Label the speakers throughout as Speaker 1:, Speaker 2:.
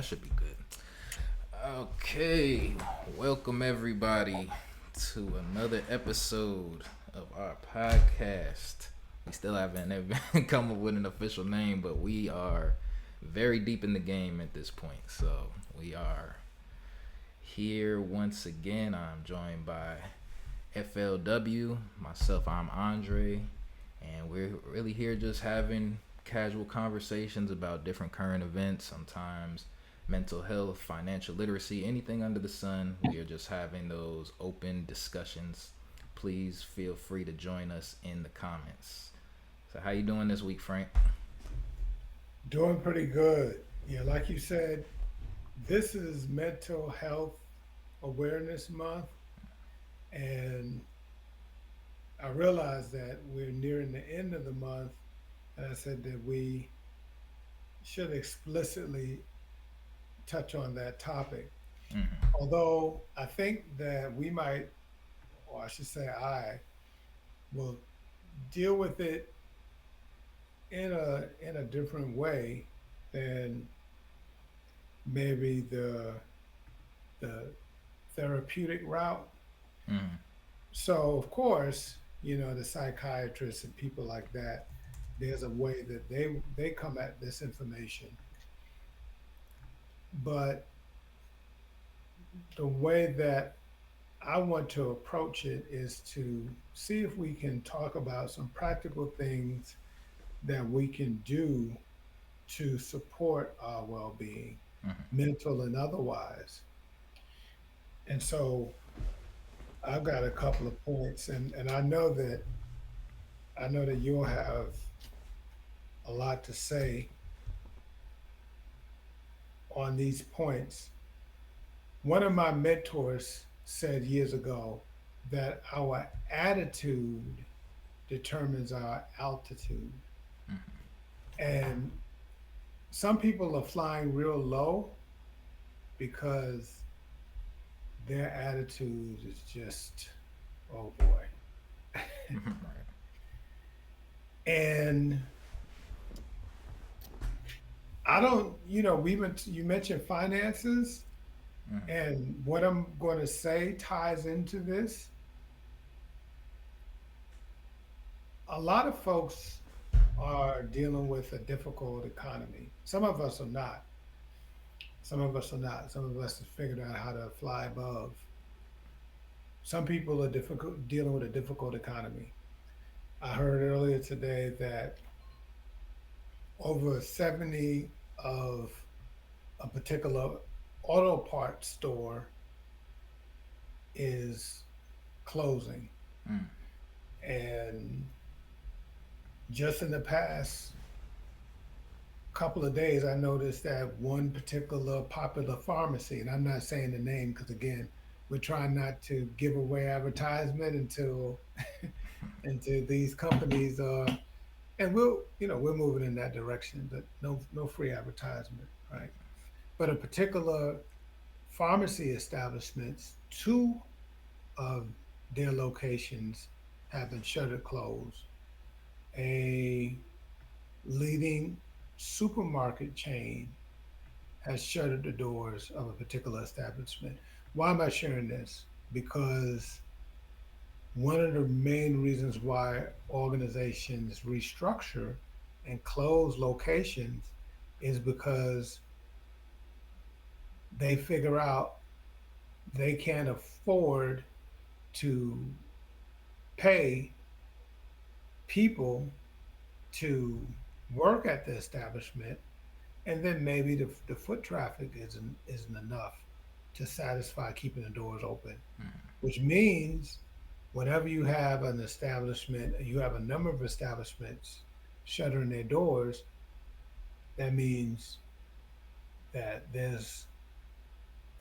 Speaker 1: That should be good. Okay, welcome everybody to another episode of our podcast. We still haven't even come up with an official name, but we are very deep in the game at this point. So we are here once again. I'm joined by FLW, myself, I'm Andre, and we're really here just having casual conversations about different current events, sometimes mental health, financial literacy, anything under the sun. We are just having those open discussions. Please feel free to join us in the comments. So how you doing this week, Frank?
Speaker 2: Doing pretty good. Yeah, like you said, this is Mental Health Awareness Month, and I realized that we're nearing the end of the month, and I said that we should explicitly touch on that topic.
Speaker 1: Mm-hmm.
Speaker 2: Although I think that we might, or I should say, I will deal with it in a different way than maybe the therapeutic route.
Speaker 1: Mm-hmm.
Speaker 2: So, of course, the psychiatrists and people like that, there's a way that they come at this information. But the way that I want to approach it is to see if we can talk about some practical things that we can do to support our well-being,
Speaker 1: Mm-hmm.
Speaker 2: mental and otherwise. And so I've got a couple of points, and I know that you'll have a lot to say on these points. One of my mentors said years ago that our attitude determines our altitude. And some people are flying real low because their attitude is just, oh boy.
Speaker 1: Mm-hmm. Right.
Speaker 2: And I don't, you mentioned finances,
Speaker 1: Mm-hmm.
Speaker 2: and what I'm going to say ties into this. A lot of folks are dealing with a difficult economy. Some of us are not. Some of us are not. Some of us have figured out how to fly above. Some people are difficult dealing with a difficult economy. I heard earlier today that over 70 of a particular auto parts store is closing.
Speaker 1: Mm-hmm.
Speaker 2: And just in the past couple of days, I noticed that one particular popular pharmacy, and I'm not saying the name because again, we're trying not to give away advertisement until until these companies are, and we're moving in that direction, but no free advertisement, right? But a particular pharmacy establishments, two of their locations have been shuttered closed. A leading supermarket chain has shuttered the doors of a particular establishment. Why am I sharing this? Because one of the main reasons why organizations restructure and close locations is because they figure out they can't afford to pay people to work at the establishment, and then maybe the foot traffic isn't enough to satisfy keeping the doors open, which means whenever you have an establishment, you have a number of establishments shuttering their doors, that means that there's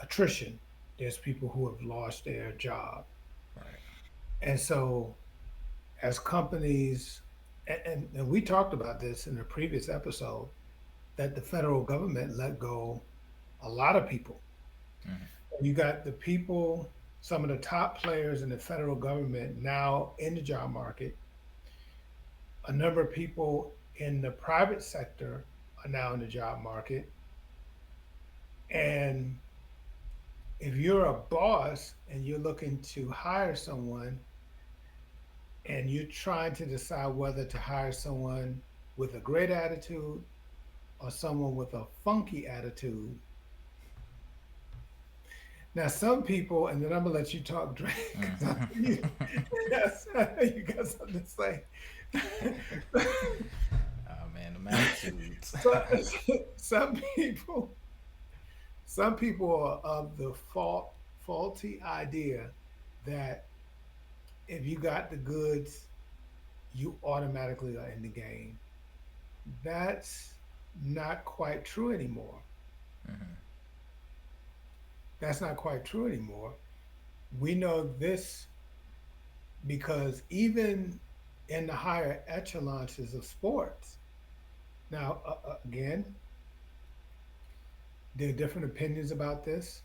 Speaker 2: attrition. There's people who have lost their job.
Speaker 1: Right.
Speaker 2: And so, as companies, and we talked about this in a previous episode, that the federal government let go a lot of people.
Speaker 1: Mm-hmm.
Speaker 2: You got the people, some of the top players in the federal government now in the job market. A number of people in the private sector are now in the job market. And if you're a boss and you're looking to hire someone and you're trying to decide whether to hire someone with a great attitude or someone with a funky attitude. Now, some people, and then I'm gonna let you talk, Drake, because I know you, yes, I know you got something to say.
Speaker 1: Oh man, the attitudes.
Speaker 2: So, some people, some people are of the faulty idea that if you got the goods, you automatically are in the game. That's not quite true anymore. That's not quite true anymore. We know this because even in the higher echelons of sports, now, again, there are different opinions about this,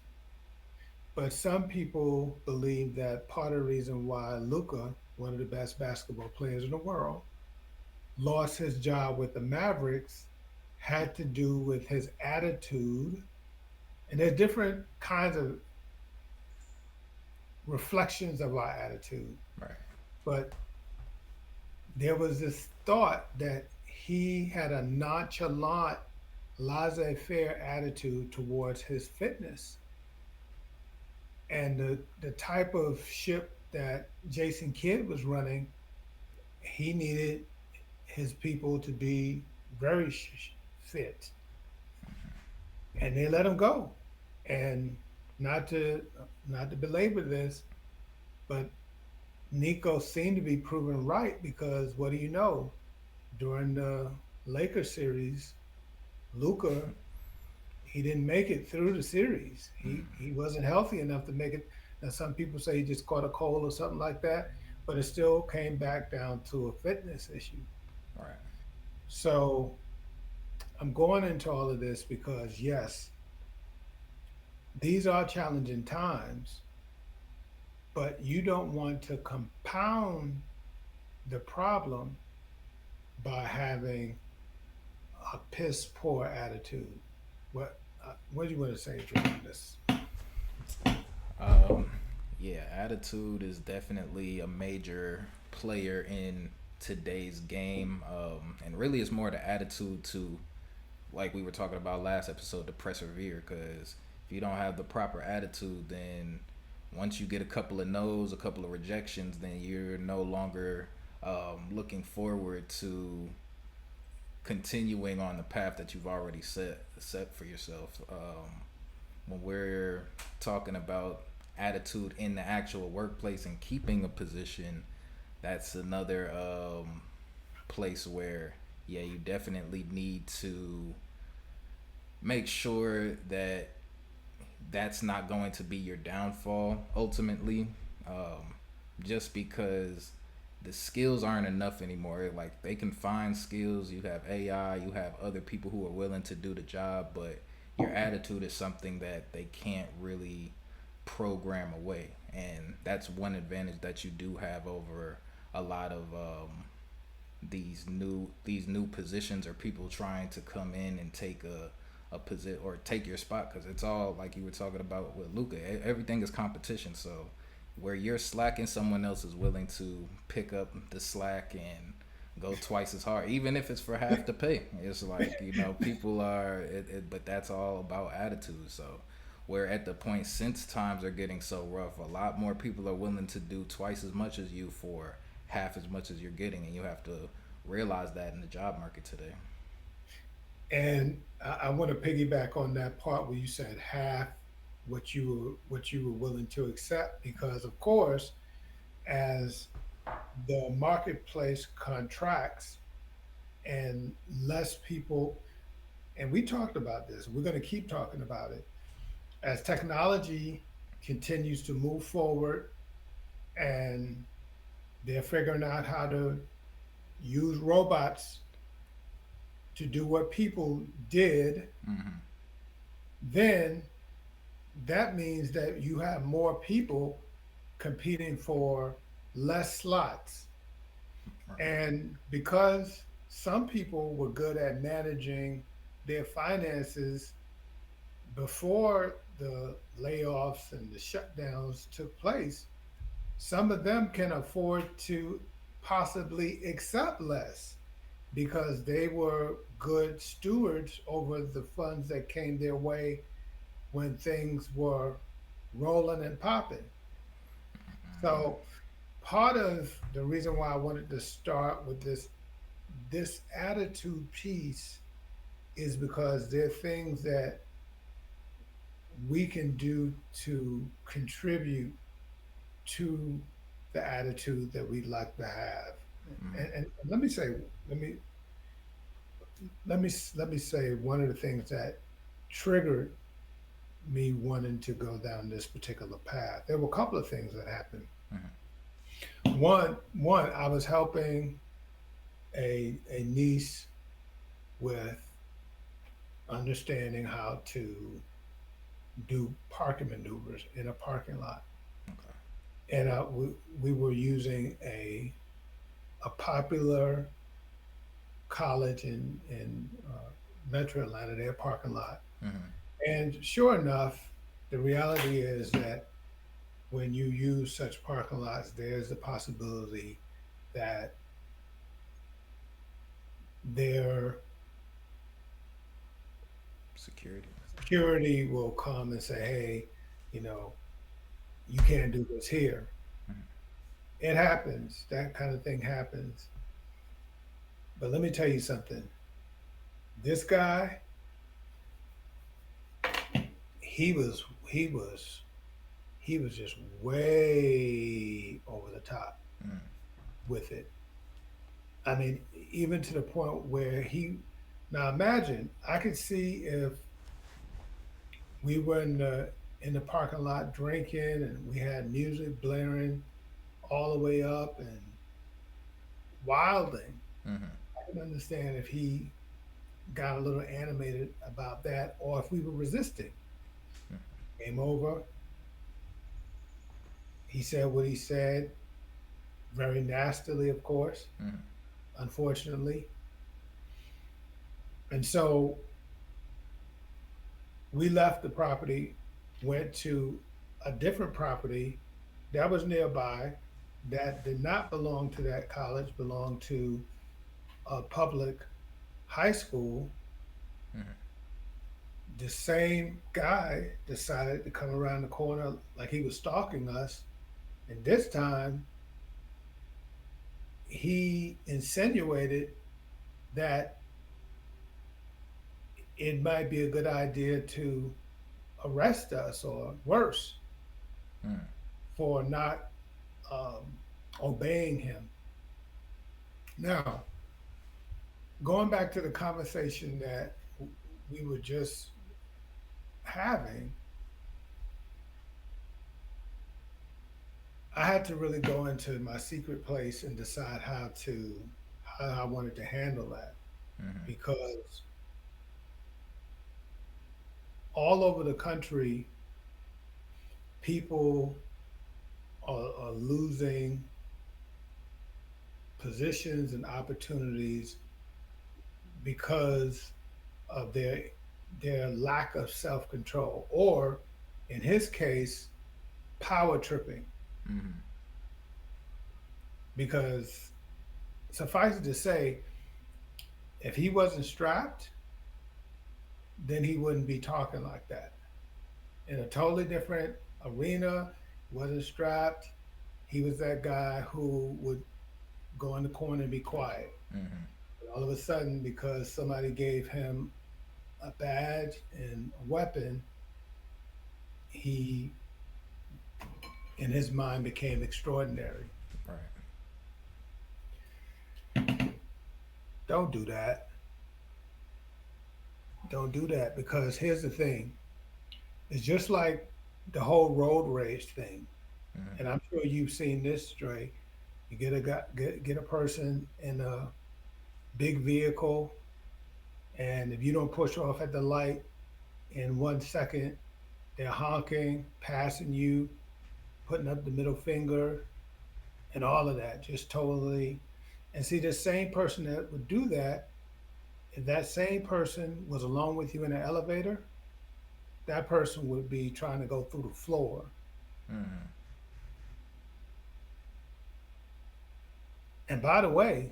Speaker 2: but some people believe that part of the reason why Luka, one of the best basketball players in the world, lost his job with the Mavericks had to do with his attitude. And there's different kinds of reflections of our attitude.
Speaker 1: Right.
Speaker 2: But there was this thought that he had a nonchalant, laissez faire attitude towards his fitness. And the type of ship that Jason Kidd was running, he needed his people to be very fit. And they let him go. And not to not to belabor this, but Nico seemed to be proven right because what do you know? During the Lakers series, Luca he didn't make it through the series. He wasn't healthy enough to make it. Now some people say he just caught a cold or something like that, but it still came back down to a fitness issue.
Speaker 1: Right.
Speaker 2: So I'm going into all of this because yes, these are challenging times, but you don't want to compound the problem by having a piss poor attitude. What do you want to say, Drew, on this?
Speaker 1: Um, yeah, attitude is definitely a major player in today's game, and really, it's more the attitude to, like we were talking about last episode, to persevere. Because if you don't have the proper attitude, then once you get a couple of no's, a couple of rejections, then you're no longer looking forward to continuing on the path that you've already set for yourself. When we're talking about attitude in the actual workplace and keeping a position, that's another place where yeah, you definitely need to make sure that that's not going to be your downfall ultimately. Just because the skills aren't enough anymore. Like they can find skills. You have AI, you have other people who are willing to do the job, but your attitude is something that they can't really program away. And that's one advantage that you do have over a lot of these new positions or people trying to come in and take a position or take your spot, because it's all like you were talking about with Luca. Everything is competition, so where you're slacking, someone else is willing to pick up the slack and go twice as hard, even if it's for half the pay. It's like, people are, but that's all about attitude. So we're at the point, since times are getting so rough, a lot more people are willing to do twice as much as you for half as much as you're getting, and you have to realize that in the job market today.
Speaker 2: And I want to piggyback on that part where you said half what you were willing to accept, because of course, as the marketplace contracts and less people, and we talked about this, we're going to keep talking about it as technology continues to move forward and they're figuring out how to use robots to do what people did,
Speaker 1: Mm-hmm.
Speaker 2: then that means that you have more people competing for less slots.
Speaker 1: Right.
Speaker 2: And because some people were good at managing their finances before the layoffs and the shutdowns took place, some of them can afford to possibly accept less because they were good stewards over the funds that came their way when things were rolling and popping. So part of the reason why I wanted to start with this attitude piece is because there are things that we can do to contribute to the attitude that we'd like to have. And let me say, let me let me say one of the things that triggered me wanting to go down this particular path. There were a couple of things that happened. One, I was helping a niece with understanding how to do parking maneuvers in a parking lot,
Speaker 1: Okay.
Speaker 2: and we were using a popular college in Metro Atlanta, their parking lot.
Speaker 1: Mm-hmm.
Speaker 2: And sure enough, the reality is that when you use such parking lots, there's the possibility that their
Speaker 1: Security.
Speaker 2: security will come and say, hey, you know, you can't do this here. It happens. That kind of thing happens. But let me tell you something. This guy, he was just way over the top
Speaker 1: Mm-hmm.
Speaker 2: with it. I mean, even to the point where he now imagine I could see if we were in the parking lot drinking and we had music blaring all the way up and wilding.
Speaker 1: Mm-hmm.
Speaker 2: I can understand if he got a little animated about that or if we were resisting. Came over, he said what he said, very nastily, of course,
Speaker 1: Mm-hmm.
Speaker 2: unfortunately. And so we left the property, went to a different property that was nearby that did not belong to that college, belonged to a public high school.
Speaker 1: Mm-hmm.
Speaker 2: The same guy decided to come around the corner like he was stalking us. And this time he insinuated that it might be a good idea to arrest us or worse
Speaker 1: Mm-hmm.
Speaker 2: for not um, obeying him. Now, going back to the conversation that we were just having, I had to really go into my secret place and decide how I wanted to handle that
Speaker 1: Mm-hmm.
Speaker 2: because all over the country, people are losing positions and opportunities because of their lack of self control, or in his case, power tripping.
Speaker 1: Mm-hmm.
Speaker 2: Because suffice it to say, if he wasn't strapped, then he wouldn't be talking like that. In a totally different arena, wasn't strapped. He was that guy who would go in the corner and be quiet.
Speaker 1: Mm-hmm.
Speaker 2: But all of a sudden, because somebody gave him a badge and a weapon, he, in his mind, became extraordinary.
Speaker 1: Right.
Speaker 2: Don't do that. Don't do that because here's the thing. It's just like the whole road rage thing.
Speaker 1: Mm-hmm.
Speaker 2: And I'm sure you've seen this, Dre. You get a person in a big vehicle, and if you don't push off at the light in 1 second, they're honking, passing you, putting up the middle finger, and all of that. Just totally. And see, the same person that would do that, if that same person was alone with you in an elevator, that person would be trying to go through the floor.
Speaker 1: Mm-hmm.
Speaker 2: And by the way,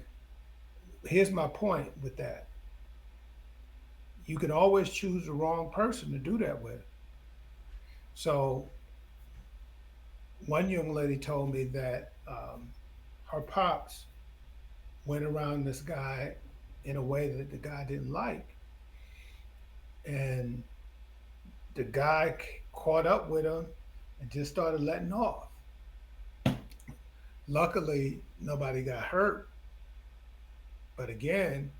Speaker 2: here's my point with that. You can always choose the wrong person to do that with. So one young lady told me that her pops went around this guy in a way that the guy didn't like, and the guy caught up with him and just started letting off. Luckily, nobody got hurt, but again,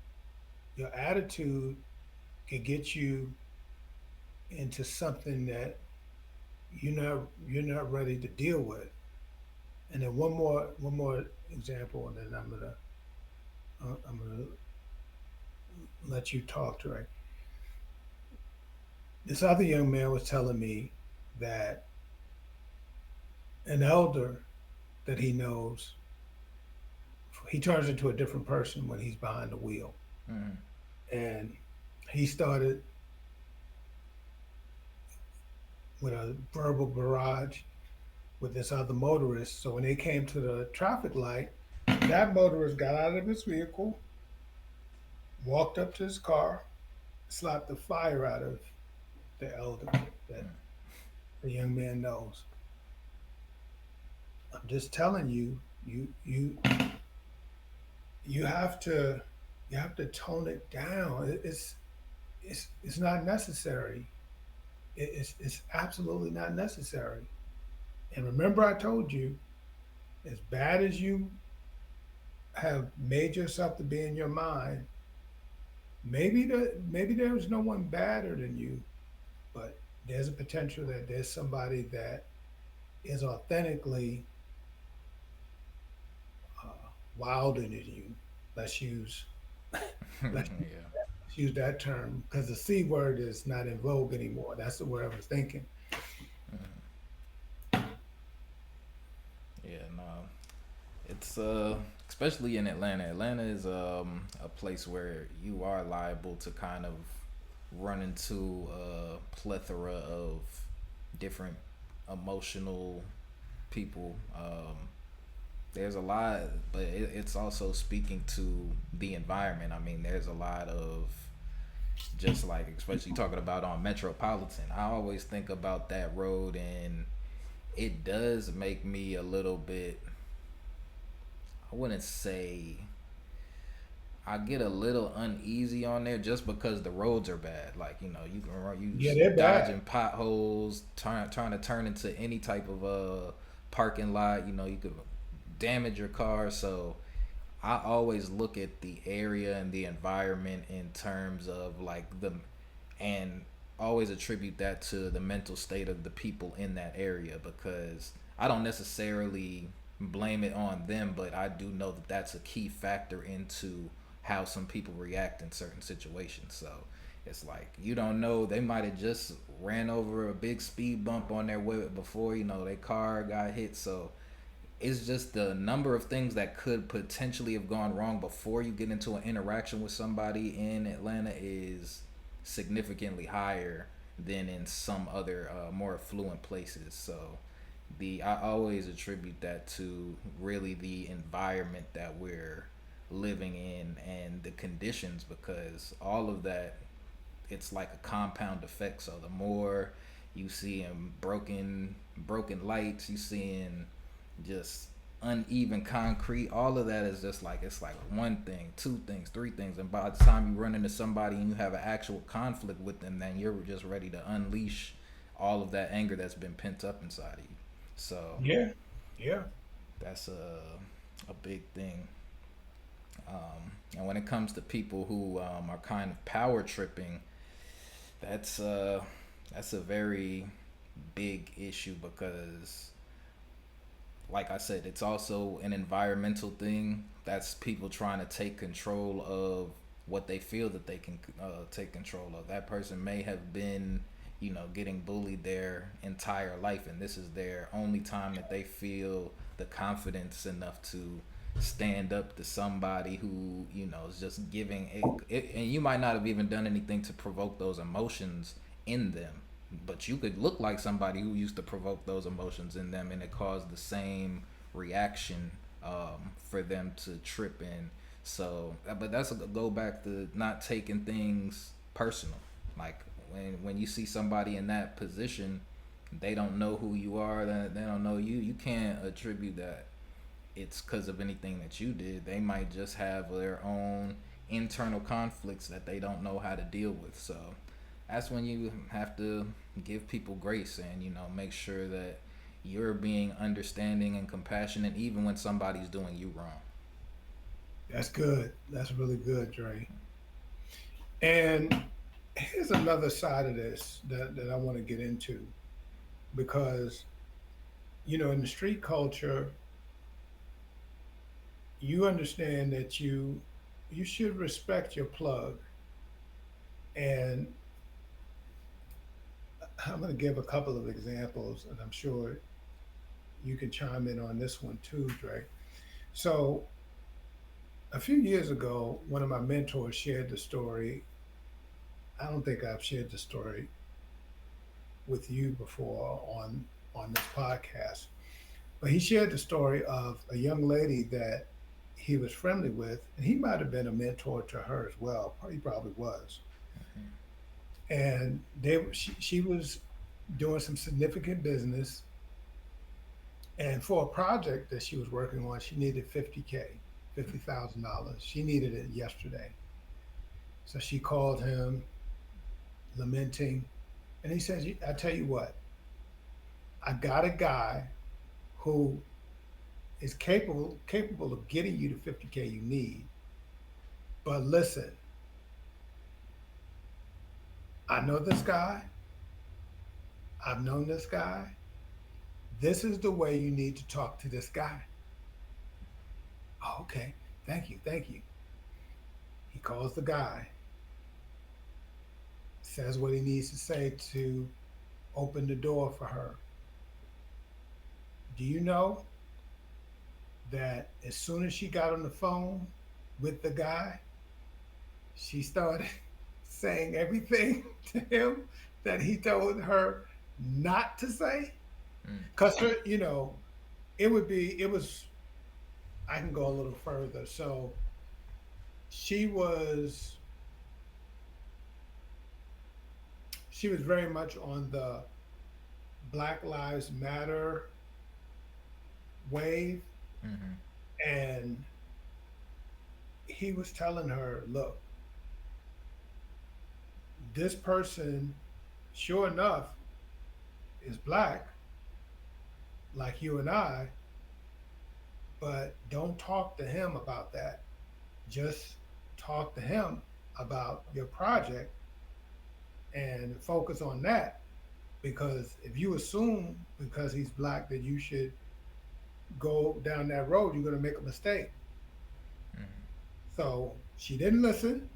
Speaker 2: your attitude can get you into something that you're not ready to deal with. And then one more example, and then I'm gonna let you talk to her. This other young man was telling me that an elder that he knows, he turns into a different person when he's behind the wheel.
Speaker 1: Mm-hmm.
Speaker 2: And he started with a verbal barrage with this other motorist. So when they came to the traffic light, that motorist got out of his vehicle, walked up to his car, slapped the fire out of the elder that the young man knows. I'm just telling you, you have to tone it down. It's not necessary. It's absolutely not necessary. And remember, I told you, as bad as you have made yourself to be in your mind, maybe there's no one badder than you, but there's a potential that there's somebody that is authentically wilder than you. Let's use let's
Speaker 1: Yeah.
Speaker 2: use that term because the C word is not in vogue anymore. That's the word I was thinking.
Speaker 1: Yeah. No. It's especially in Atlanta. Atlanta is a place where you are liable to kind of run into a plethora of different emotional people. There's a lot, but it's also speaking to the environment. I mean, there's a lot of just like, especially talking about on Metropolitan. I always think about that road, and it does make me a little bit. I wouldn't say I get a little uneasy on there just because the roads are bad. Like, you can run,
Speaker 2: Yeah, they're bad.
Speaker 1: dodging potholes, trying to turn into any type of parking lot. You could damage your car. So I always look at the area and the environment in terms of like and always attribute that to the mental state of the people in that area, because I don't necessarily blame it on them, but I do know that that's a key factor into how some people react in certain situations. So it's like, you don't know, they might have just ran over a big speed bump on their way before their car got hit. So it's just the number of things that could potentially have gone wrong before you get into an interaction with somebody in Atlanta is significantly higher than in some other more affluent places. So the I always attribute that to really the environment that we're living in and the conditions, because all of that, it's like a compound effect. So the more you see in broken lights, you seeing just uneven concrete, all of that is just like, it's like one thing, two things, three things, and by the time you run into somebody and you have an actual conflict with them, then you're just ready to unleash all of that anger that's been pent up inside of you. So
Speaker 2: Yeah, yeah.
Speaker 1: that's a big thing. And when it comes to people who are kind of power tripping, that's uh, that's a very big issue, because like I said, it's also an environmental thing. That's people trying to take control of what they feel that they can take control of. That person may have been, getting bullied their entire life, and this is their only time that they feel the confidence enough to stand up to somebody who is just giving it, and you might not have even done anything to provoke those emotions in them. but you could look like somebody who used to provoke those emotions in them, and it caused the same reaction for them to trip in. So, but that's a go back to not taking things personal. Like when you see somebody in that position, they don't know who you are. They don't know you. You can't attribute that it's because of anything that you did. They might just have their own internal conflicts that they don't know how to deal with. So that's when you have to give people grace and make sure that you're being understanding and compassionate even when somebody's doing you wrong.
Speaker 2: That's good. That's really good, Dre. And here's another side of this that I want to get into because, in the street culture, you understand that you should respect your plug. And I'm going to give a couple of examples, and I'm sure you can chime in on this one too, Dre. So, a few years ago, one of my mentors shared the story. I don't think I've shared the story with you before on this podcast, but he shared the story of a young lady that he was friendly with, and he might have been a mentor to her as well. He probably was. And she was doing some significant business, and for a project that she was working on, she needed 50K, $50,000. She needed it yesterday. So she called him lamenting, and he says, I tell you what, I got a guy who is capable of getting you the 50K you need. But listen, I know this guy. I've known this guy. This is the way you need to talk to this guy. Oh, okay. Thank you. Thank you. He calls the guy, says what he needs to say to open the door for her. Do you know that as soon as she got on the phone with the guy, she started saying everything to him that he told her not to say?
Speaker 1: Mm.
Speaker 2: Because, it was, I can go a little further. So she was, she was very much on the Black Lives Matter wave.
Speaker 1: Mm-hmm.
Speaker 2: And he was telling her, look, this person, sure enough, is black, like you and I, but don't talk to him about that. Just talk to him about your project and focus on that. Because if you assume because he's black that you should go down that road, you're going to make a mistake.
Speaker 1: Mm-hmm.
Speaker 2: So she didn't listen.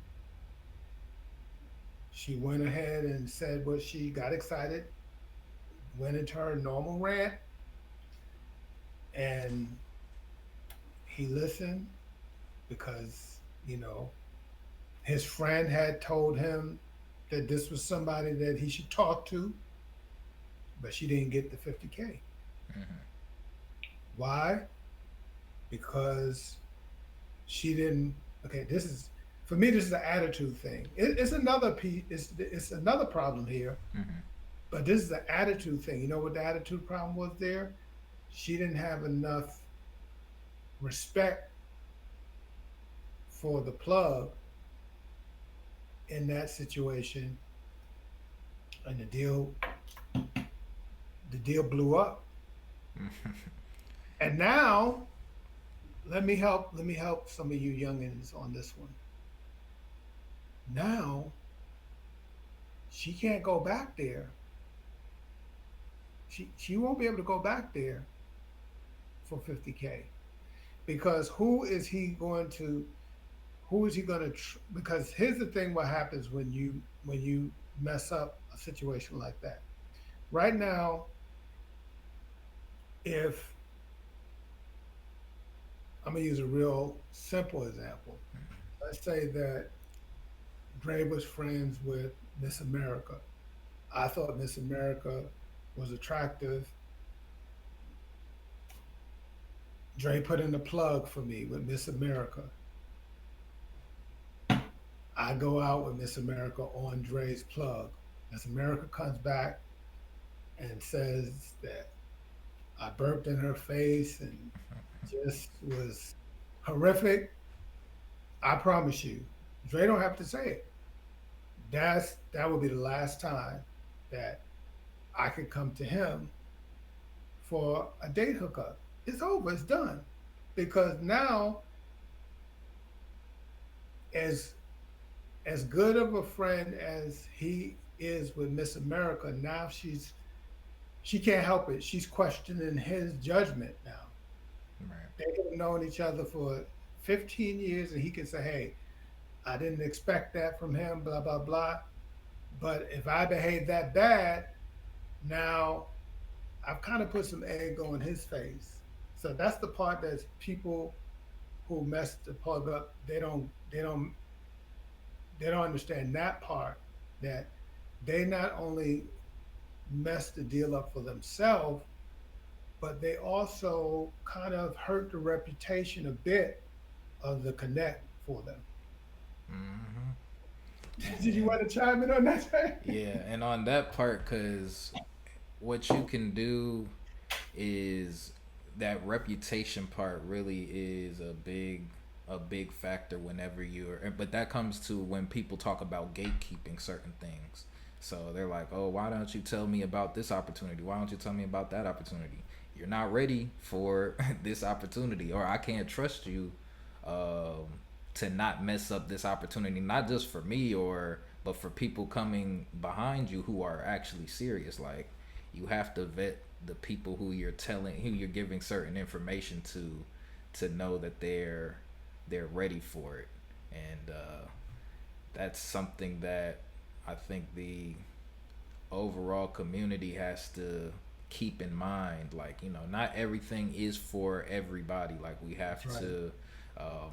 Speaker 2: She went ahead and said what she got excited, went into her normal rant, and he listened because, his friend had told him that this was somebody that he should talk to, but she didn't get the 50K.
Speaker 1: Mm-hmm.
Speaker 2: Why? Because she didn't. Okay, this is for me. This is an attitude thing. It's another piece. It's another problem here.
Speaker 1: Mm-hmm.
Speaker 2: But this is the attitude thing. You know what the attitude problem was there? She didn't have enough respect for the plug in that situation, and the deal blew up. And now, let me help some of you youngins on this one. Now she can't go back there. She won't be able to go back there for 50K because who is he going to because here's the thing, what happens when you mess up a situation like that. Right now, if I'm going to use a real simple example. Let's say that Dre was friends with Miss America, I thought Miss America was attractive. Dre put in the plug for me with Miss America. I go out with Miss America on Dre's plug. Miss America comes back and says that I burped in her face and just was horrific. I promise you, Dre don't have to say it. That would be the last time that I could come to him for a date hookup. It's over. It's done. Because now, as as good of a friend as he is with Miss America, now she can't help it. She's questioning his judgment now.
Speaker 1: Right.
Speaker 2: They have known each other for 15 years, and he can say, "Hey, I didn't expect that from him." Blah blah blah. But if I behave that bad, now I've kind of put some egg on his face. So that's the part that people who mess the plug up, they don't understand that part, that they not only mess the deal up for themselves, but they also kind of hurt the reputation a bit of the connect for them.
Speaker 1: Mm-hmm.
Speaker 2: Did you
Speaker 1: And
Speaker 2: want to chime in on that?
Speaker 1: yeah, and on that part, cause what you can do is that reputation part really is a big factor whenever you're, but that comes to when people talk about gatekeeping certain things. So they're like, oh, why don't you tell me about this opportunity, why don't you tell me about that opportunity? You're not ready for this opportunity, or I can't trust you um, to not mess up this opportunity, not just for me or but for people coming behind you who are actually serious. Like, you have to vet the people who you're giving certain information to know that they're ready for it. And that's something that I think the overall community has to keep in mind. Like, not everything is for everybody. Like, we have
Speaker 2: That's right.
Speaker 1: to um,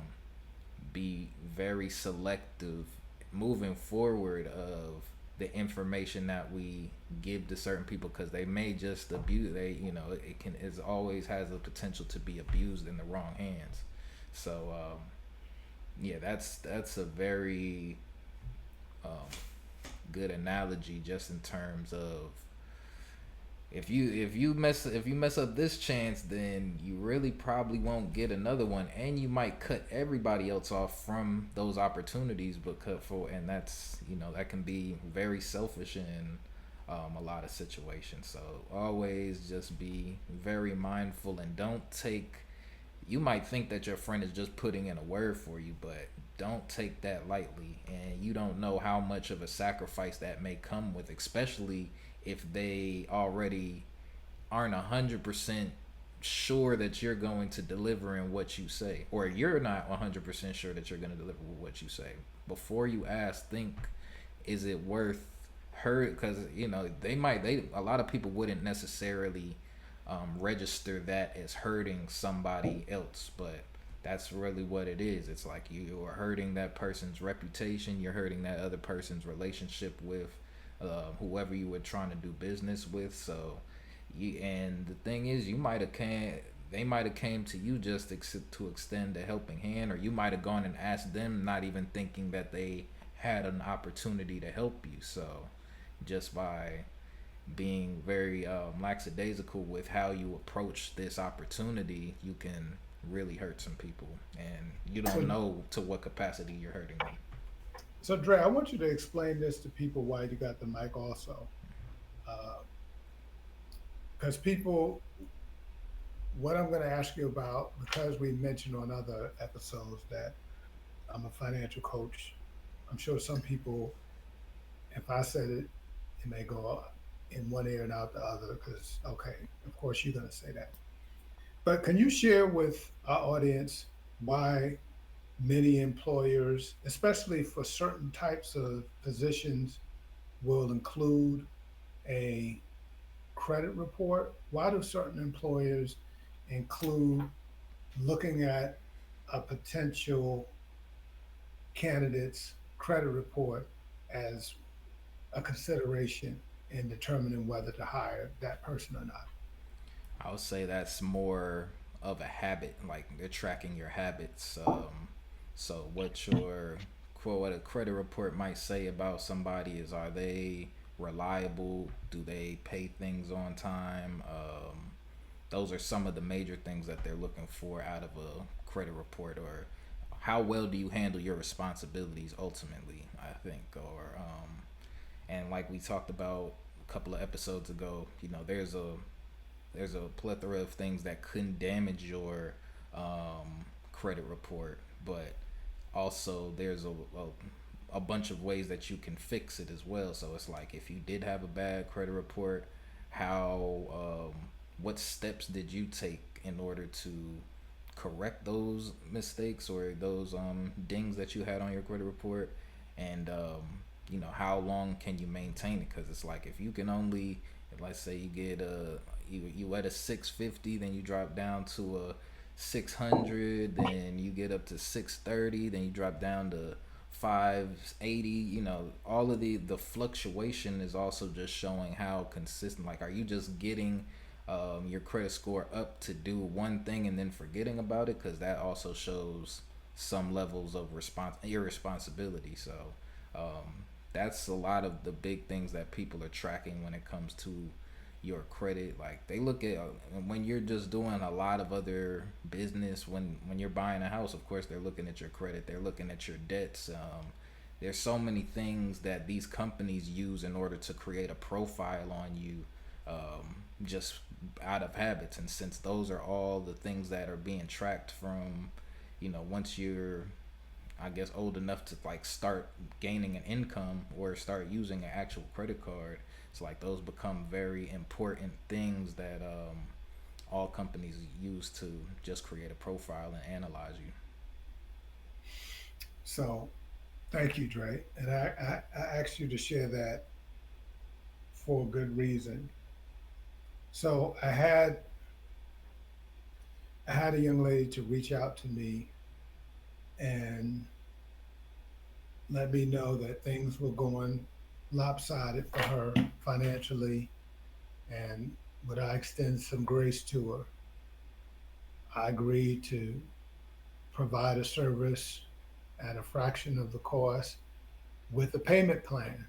Speaker 1: be very selective moving forward of the information that we give to certain people, because they may just abuse, it always has the potential to be abused in the wrong hands. So yeah, that's a very um, good analogy, just in terms of, if you mess up this chance, then you really probably won't get another one, and you might cut everybody else off from those opportunities. And that can be very selfish in a lot of situations. So always just be very mindful, and don't take. You might think that your friend is just putting in a word for you, but don't take that lightly. And you don't know how much of a sacrifice that may come with, especially if they already aren't 100% sure that you're going to deliver in what you say, or you're not 100% sure that you're going to deliver what you say. Before you ask, think, is it worth her? Because they a lot of people wouldn't necessarily register that as hurting somebody else, but that's really what it is. It's like you are hurting that person's reputation, you're hurting that other person's relationship with whoever you were trying to do business with. So and the thing is, they might have came to you just to extend a helping hand, or you might have gone and asked them, not even thinking that they had an opportunity to help you. So just by being very lackadaisical with how you approach this opportunity, you can really hurt some people, and you don't
Speaker 2: So,
Speaker 1: know to what capacity you're hurting them.
Speaker 2: so Dre, I want you to explain this to people while you got the mic also. Because people, what I'm going to ask you about, because we mentioned on other episodes that I'm a financial coach, I'm sure some people, if I said it, it may go in one ear and out the other, because, okay, of course you're going to say that. But can you share with our audience why many employers, especially for certain types of positions, will include a credit report? Why do certain employers include looking at a potential candidate's credit report as a consideration in determining whether to hire that person or not.
Speaker 1: I would say that's more of a habit. Like they're tracking your habits. So what a credit report might say about somebody is, are they reliable? Do they pay things on time? Those are some of the major things that they're looking for out of a credit report, or how well do you handle your responsibilities ultimately, I think, or and like we talked about a couple of episodes ago, there's a plethora of things that couldn't damage your credit report, but also there's a bunch of ways that you can fix it as well. So it's like, if you did have a bad credit report, how what steps did you take in order to correct those mistakes or those dings that you had on your credit report, and how long can you maintain it? Because it's like, if you can only, let's say you get you at a 650, then you drop down to a 600, then you get up to 630, then you drop down to 580. All of the fluctuation is also just showing how consistent. Like, are you just getting your credit score up to do one thing and then forgetting about it? Because that also shows some levels of irresponsibility. So that's a lot of the big things that people are tracking when it comes to your credit. Like, they look at when you're just doing a lot of other business, when you're buying a house, of course they're looking at your credit, they're looking at your debts. There's so many things that these companies use in order to create a profile on you, just out of habits. And since those are all the things that are being tracked from, once you're, I guess, old enough to like start gaining an income or start using an actual credit card, it's like those become very important things that all companies use to just create a profile and analyze you.
Speaker 2: So thank you, Dre. And I asked you to share that for a good reason. So I had a young lady to reach out to me and let me know that things were going lopsided for her financially, and would I extend some grace to her. I agreed to provide a service at a fraction of the cost with a payment plan.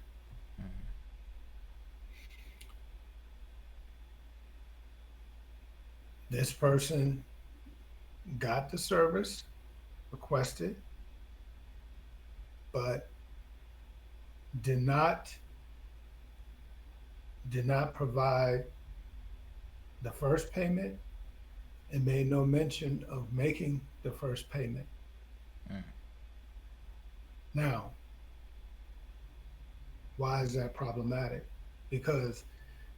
Speaker 2: This person got the service requested, but did not did not provide the first payment and made no mention of making the first payment.
Speaker 1: Mm.
Speaker 2: Now, why is that problematic? Because,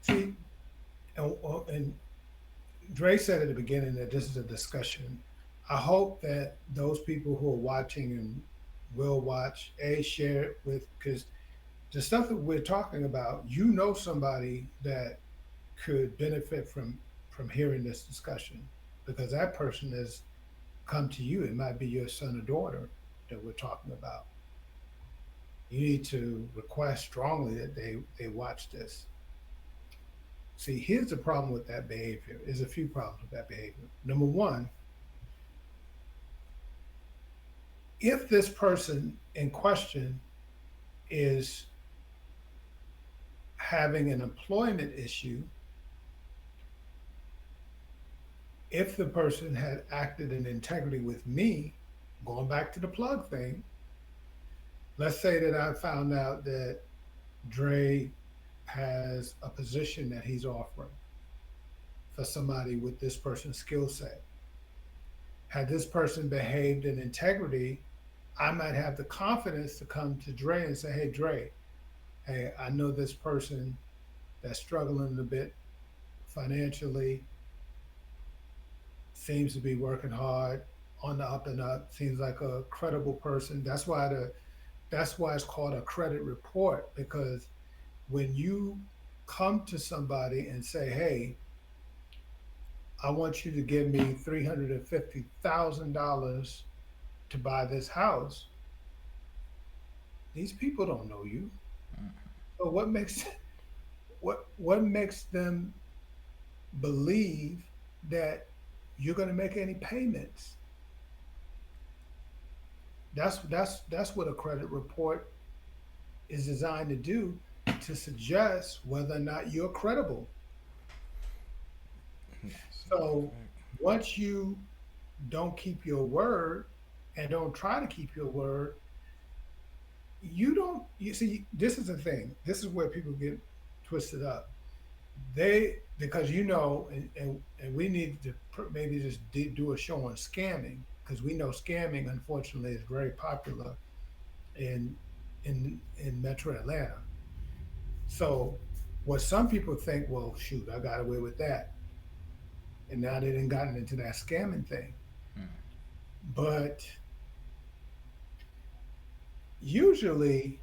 Speaker 2: see, and Dre said at the beginning that this is a discussion. I hope that those people who are watching and will watch, share it with, because the stuff that we're talking about, somebody that could benefit from hearing this discussion, because that person has come to you. It might be your son or daughter that we're talking about. You need to request strongly that they watch this. See, here's the problem with that behavior. There's a few problems with that behavior. Number one, if this person in question is having an employment issue, if the person had acted in integrity with me, going back to the plug thing, let's say that I found out that Dre has a position that he's offering for somebody with this person's skill set. Had this person behaved in integrity, I might have the confidence to come to Dre and say, hey, Dre, hey, I know this person that's struggling a bit financially, seems to be working hard on the up and up, seems like a credible person. That's why it's called a credit report, because when you come to somebody and say, hey, I want you to give me $350,000 to buy this house, these people don't know you.
Speaker 1: Mm.
Speaker 2: So what makes what makes them believe that you're going to make any payments? That's what a credit report is designed to do, to suggest whether or not you're credible.
Speaker 1: That's a big
Speaker 2: So
Speaker 1: fact.
Speaker 2: once you don't keep your word and don't try to keep your word, you don't, you see, this is the thing. This is where people get twisted up. They, because and we need to maybe just do a show on scamming, because we know scamming unfortunately is very popular in in Metro Atlanta. So what some people think, well, shoot, I got away with that, and now they didn't gotten into that scamming thing.
Speaker 1: Mm,
Speaker 2: But usually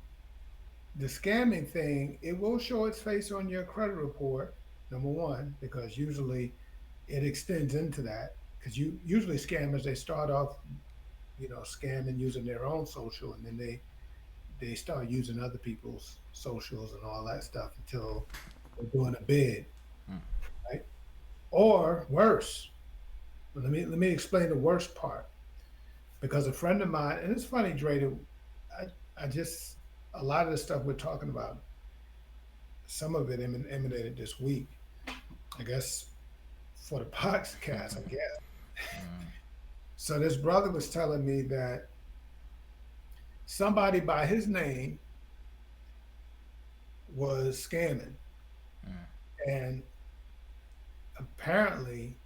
Speaker 2: the scamming thing, it will show its face on your credit report, number one, because usually it extends into that. Because you usually scammers, they start off, scamming using their own social, and then they start using other people's socials and all that stuff until they're doing a bid,
Speaker 1: mm,
Speaker 2: right? Or worse. Let me explain the worst part, because a friend of mine, and it's funny, Dre, I just, a lot of the stuff we're talking about, some of it emanated this week, I guess, for the podcast, I guess.
Speaker 1: mm,
Speaker 2: So this brother was telling me that somebody by his name was scamming,
Speaker 1: mm,
Speaker 2: and apparently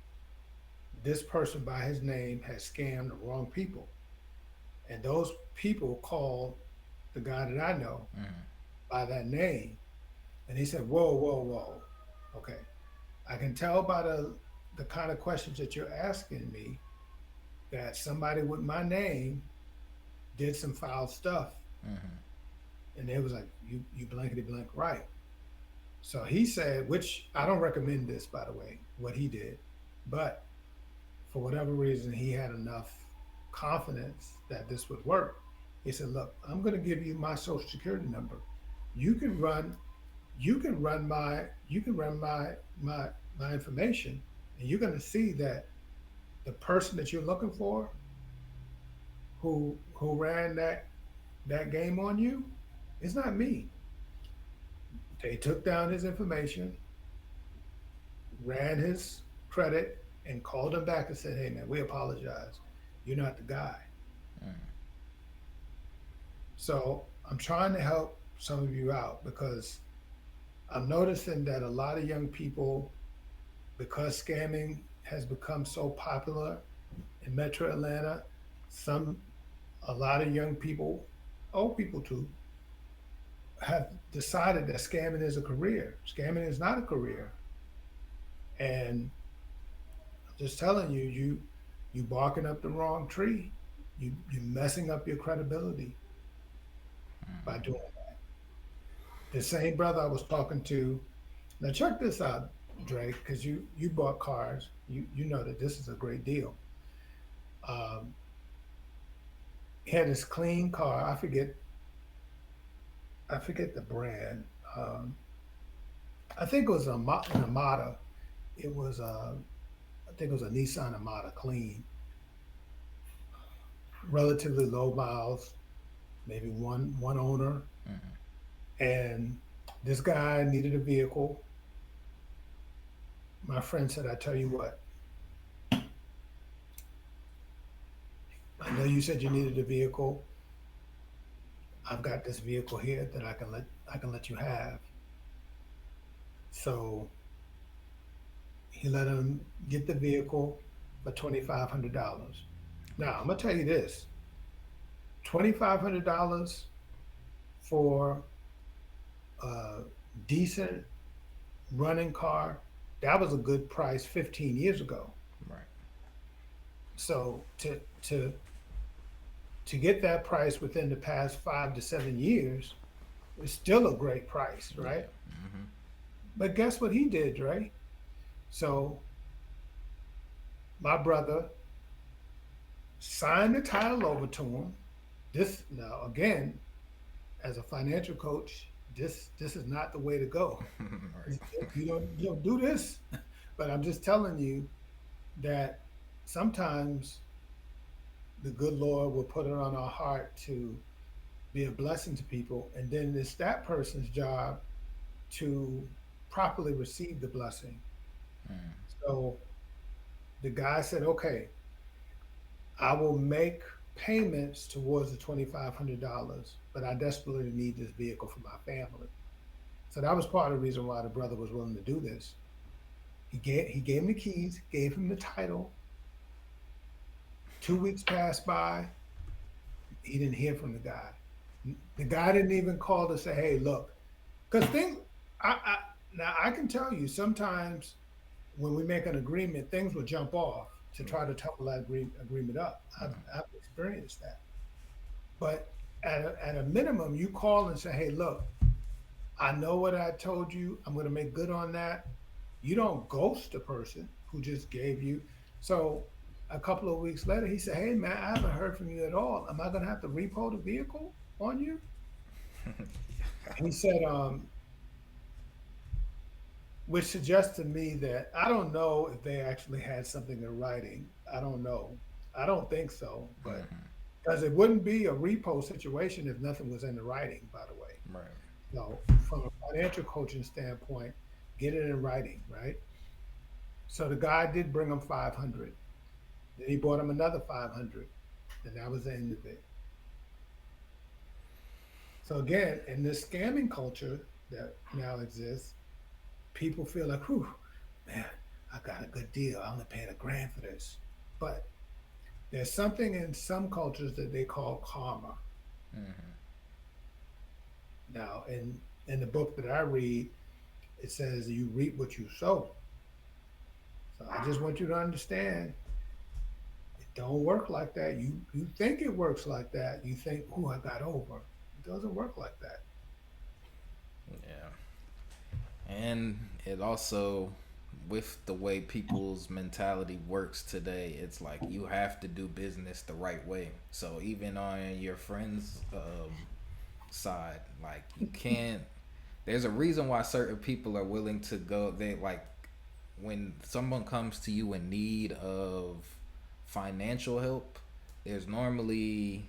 Speaker 2: this person by his name has scammed the wrong people, and those people called the guy that I know
Speaker 1: mm,
Speaker 2: by that name, and he said, "Whoa, whoa, whoa, okay, I can tell by the kind of questions that you're asking me that somebody with my name did some foul stuff."
Speaker 1: mm,
Speaker 2: And they was like, you blankety blank right. So he said, which I don't recommend this, by the way, what he did, but for whatever reason, he had enough confidence that this would work. He said, "Look, I'm going to give you my social security number. You can run, you can run my information, and you're going to see that the person that you're looking for, who ran that game on you, is not me." They took down his information, ran his credit, and called him back and said, "Hey man, we apologize. You're not the guy."
Speaker 1: mm.
Speaker 2: So I'm trying to help some of you out, because I'm noticing that a lot of young people, because scamming has become so popular in Metro Atlanta, some a lot of young people, old people too, have decided that scamming is a career. Scamming is not a career. And I'm just telling you, you barking up the wrong tree. You messing up your credibility by doing that. The same brother I was talking to. Now check this out, Drake, because you bought cars. You know that this is a great deal. Um, he had this clean car. I forget the brand. Um, I think it was an Armada. It was I think it was a Nissan Armada, clean, relatively low miles, maybe one owner. And this guy needed a vehicle. My friend said, "I tell you what, I know you said you needed a vehicle. I've got this vehicle here that I can let you have." So he let him get the vehicle for $2,500. Now I'm gonna tell you this: $2,500 for a decent running car, that was a good price 15 years ago.
Speaker 1: Right.
Speaker 2: So to get that price within the past 5 to 7 years is still a great price, right?
Speaker 1: Yeah. Mm-hmm.
Speaker 2: But guess what he did, Dre? So my brother signed the title over to him. This, now again, as a financial coach, this is not the way to go.
Speaker 1: Right.
Speaker 2: You don't do this. But I'm just telling you that sometimes the good Lord will put it on our heart to be a blessing to people, and then it's that person's job to properly receive the blessing.
Speaker 1: Mm,
Speaker 2: So the guy said, "Okay, I will make payments towards the $2,500, but I desperately need this vehicle for my family." So that was part of the reason why the brother was willing to do this. He gave him the keys, gave him the title. 2 weeks passed by. He didn't hear from the guy. The guy didn't even call to say, "Hey, look," because things. I now I can tell you sometimes when we make an agreement, things will jump off to try to
Speaker 1: right.
Speaker 2: couple that agreement up. I've experienced that. But at a minimum, you call and say, "Hey, look, I know what I told you. I'm going to make good on that." You don't ghost the person who just gave you. So a couple of weeks later, he said, "Hey, man, I haven't heard from you at all. Am I going to have to repo the vehicle on you?" He said, which suggests to me that I don't know if they actually had something in writing. I don't know. I don't think so, but
Speaker 1: Hmm.
Speaker 2: because it wouldn't be a repo situation if nothing was in the writing, by the way.
Speaker 1: Right.
Speaker 2: So, from a financial coaching standpoint, get it in writing, right? So the guy did bring him 500. Then he bought him another 500, and that was the end of it. So again, in this scamming culture that now exists, people feel like, "Whew, man, I got a good deal. I'm only paying a grand for this." But there's something in some cultures that they call karma.
Speaker 1: Hmm.
Speaker 2: Now, in the book that I read, it says you reap what you sow. So I just want you to understand it don't work like that. You think it works like that. You think, "Oh, I got over." It doesn't work like that.
Speaker 1: Yeah. And it also, with the way people's mentality works today, it's like you have to do business the right way. So even on your friends' side, like you can't. There's a reason why certain people are willing to go. They like when someone comes to you in need of financial help. There's normally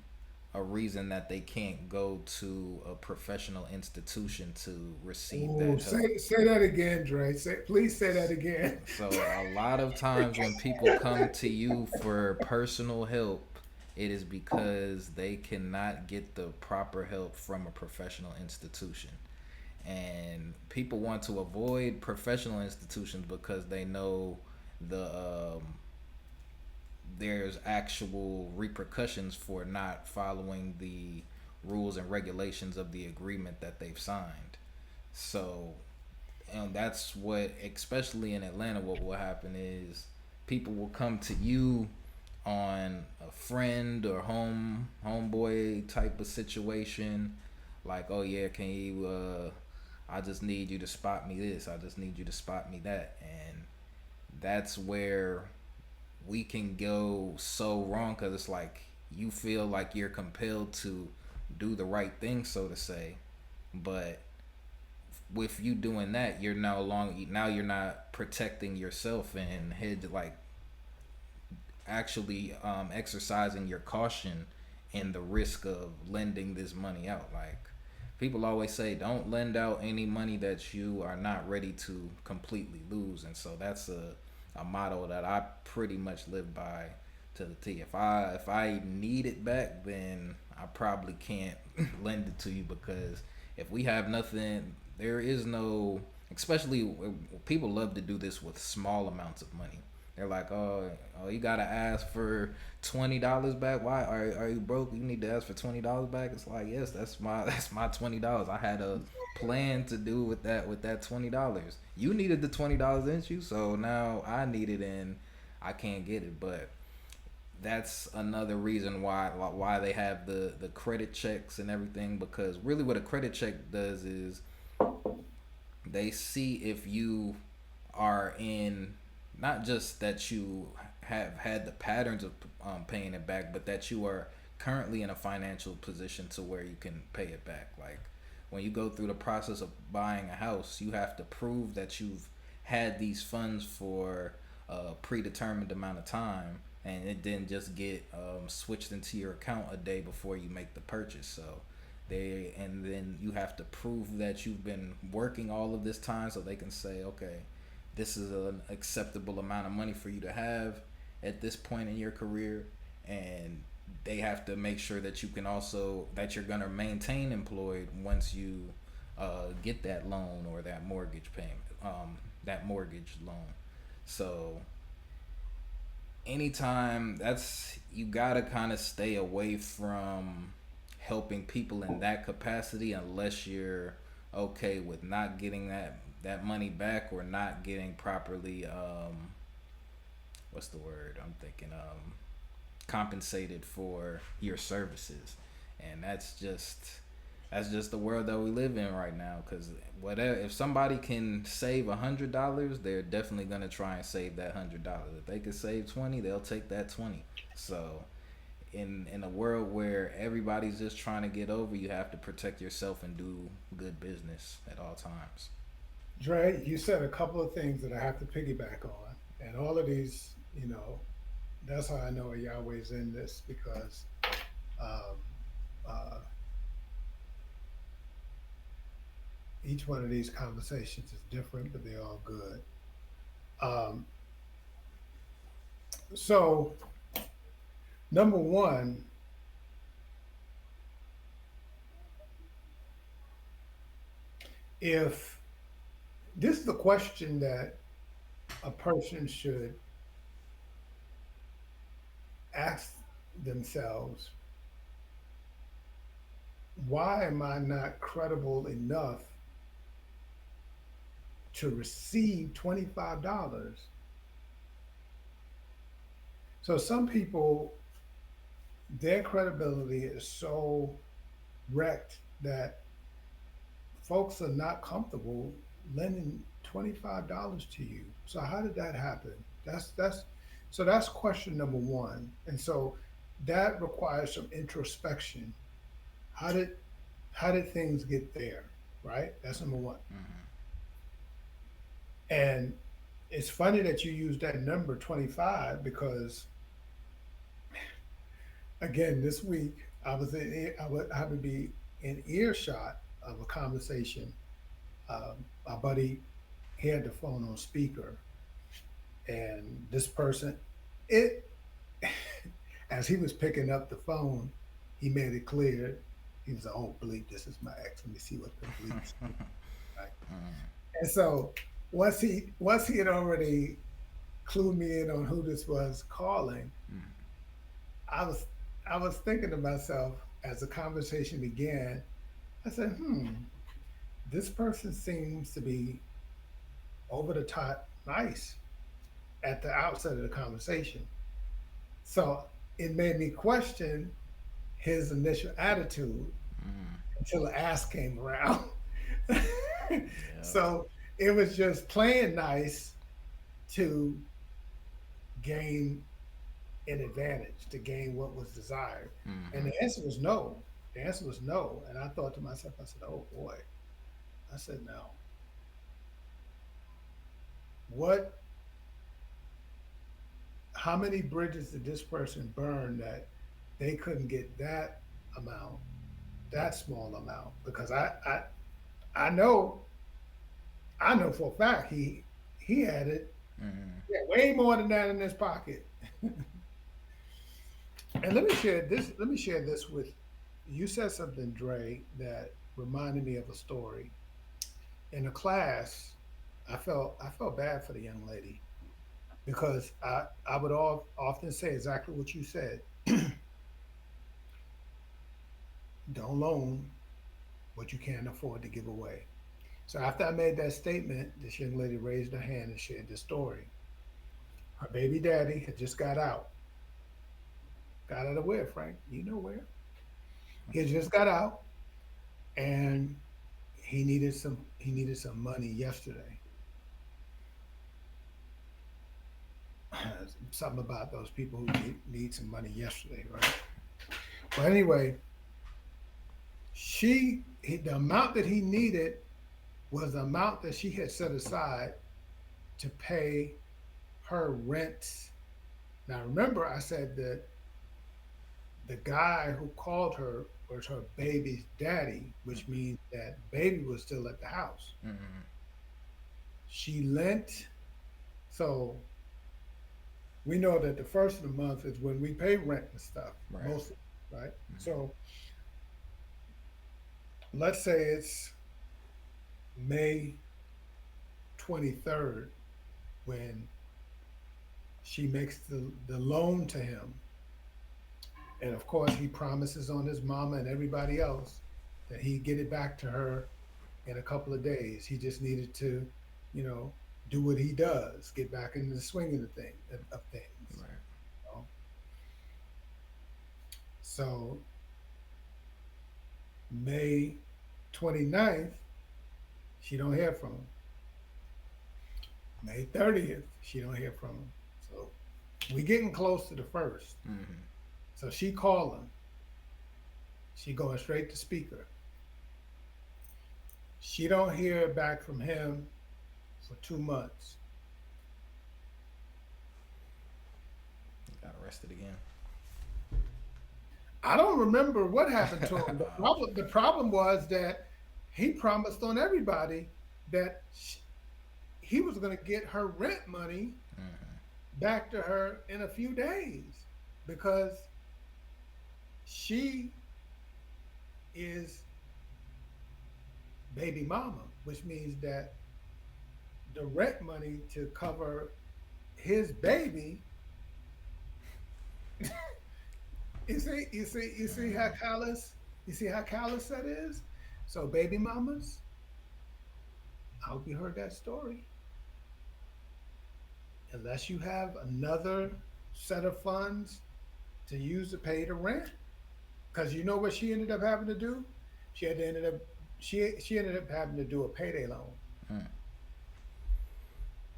Speaker 1: a reason that they can't go to a professional institution to receive
Speaker 2: Oh,
Speaker 1: that help.
Speaker 2: say that again, Dre. Please say that again.
Speaker 1: So a lot of times when people come to you for personal help, it is because they cannot get the proper help from a professional institution. And people want to avoid professional institutions because they know the there's actual repercussions for not following the rules and regulations of the agreement that they've signed. So, and that's what, especially in Atlanta, what will happen is people will come to you on a friend or homeboy type of situation, like, oh yeah, can you? I just need you to spot me this. I just need you to spot me that, and that's where we can go so wrong because it's like you feel like you're compelled to do the right thing, so to say, but with you doing that, you're no longer now you're not protecting yourself and head like actually exercising your caution in the risk of lending this money out. Like people always say, don't lend out any money that you are not ready to completely lose, and so that's a motto that I pretty much live by to the T. If I need it back, then I probably can't lend it to you because if we have nothing, there is no. Especially people love to do this with small amounts of money. They're like, oh, you gotta ask for $20 back. Why are you broke? You need to ask for $20 back. It's like, yes, that's my $20. I had a plan to do with that $20. You needed the $20, didn't you? So now I need it and I can't get it. But that's another reason why they have the credit checks and everything, because really what a credit check does is they see if you are in, not just that you have had the patterns of paying it back, but that you are currently in a financial position to where you can pay it back. Like when you go through the process of buying a house, you have to prove that you've had these funds for a predetermined amount of time, and it didn't just get switched into your account a day before you make the purchase. So and then you have to prove that you've been working all of this time, so they can say, okay, this is an acceptable amount of money for you to have at this point in your career. And they have to make sure that you can also, that you're going to maintain employed once you get that loan or that mortgage payment, that mortgage loan. So anytime, that's, you gotta kind of stay away from helping people in that capacity unless you're okay with not getting that money back, or not getting properly what's the word I'm thinking, compensated for your services. And that's just the world that we live in right now. Because whatever, if somebody can save $100, they're definitely gonna try and save that $100. If they could save 20, they'll take that 20. So in a world where everybody's just trying to get over, you have to protect yourself and do good business at all times.
Speaker 2: Dre, you said a couple of things that I have to piggyback on, and all of these, that's how I know Yahweh's in this because um, uh, each one of these conversations is different, but they're all good. Um, so, number one, if this is the question that a person should ask themselves, why am I not credible enough to receive $25? So, some people, their credibility is so wrecked that folks are not comfortable lending $25 to you. So how did that happen? That's question number one. And so that requires some introspection. How did how did things get there? Right? That's number one.
Speaker 1: Hmm.
Speaker 2: And it's funny that you use that number 25 because again, this week I would be in earshot of a conversation. My buddy, he had the phone on speaker, and this person, it as he was picking up the phone, he made it clear he was like, "Oh, bleep, this is my ex. Let me see what the bleeps do." Right? And so once he had already clued me in on who this was calling, I was I was thinking to myself as the conversation began. I said, this person seems to be over the top nice at the outset of the conversation. So it made me question his initial attitude until the ass came around.
Speaker 1: Yeah.
Speaker 2: So it was just playing nice to gain an advantage, to gain what was desired. And
Speaker 1: Hmm.
Speaker 2: the answer was no. The answer was no. And I thought to myself, I said, oh boy. I said, no. What, how many bridges did this person burn that they couldn't get that amount, that small amount? Because I know, I know for a fact he had it,
Speaker 1: Hmm.
Speaker 2: yeah, way more than that in his pocket. And let me share this with you. Said something, Dre, that reminded me of a story. In a class, I felt bad for the young lady because I would often say exactly what you said. Don't loan what you can't afford to give away. So after I made that statement, this young lady raised her hand and shared this story. Her baby daddy had just got out. Got out of where, Frank? You know where? He had just got out and he needed some money yesterday. Something about those people who need some money yesterday, right? But anyway, The amount that he needed was the amount that she had set aside to pay her rent. Now remember, I said that the guy who called her was her baby's daddy, which means that baby was still at the house.
Speaker 1: Mm-hmm.
Speaker 2: She lent, so we know that the first of the month is when we pay rent and stuff,
Speaker 1: Right.
Speaker 2: mostly, right?
Speaker 1: Mm-hmm.
Speaker 2: So let's say it's May 23rd when she makes the loan to him. And of course, he promises on his mama and everybody else that he'd get it back to her in a couple of days. He just needed to, you know, do what he does, get back into the swing of of things.
Speaker 1: Right.
Speaker 2: You know? So May 29th, she don't hear from him. May 30th, she don't hear from him. So we getting close to the first.
Speaker 1: Mm-hmm.
Speaker 2: So she calling. She going straight to speaker. She don't hear back from him for 2 months.
Speaker 1: Got arrested again.
Speaker 2: I don't remember what happened to him. The problem was that he promised on everybody that he was going to get her rent money
Speaker 1: Mm-hmm.
Speaker 2: back to her in a few days because she is baby mama, which means that the rent money to cover his baby. You see how
Speaker 1: Mm-hmm.
Speaker 2: callous, you see how callous that is. So baby mamas, I hope you heard that story. Unless you have another set of funds to use to pay the rent, because you know what she ended up having to do. She had to ended up she ended up having to do a payday loan,
Speaker 1: Mm.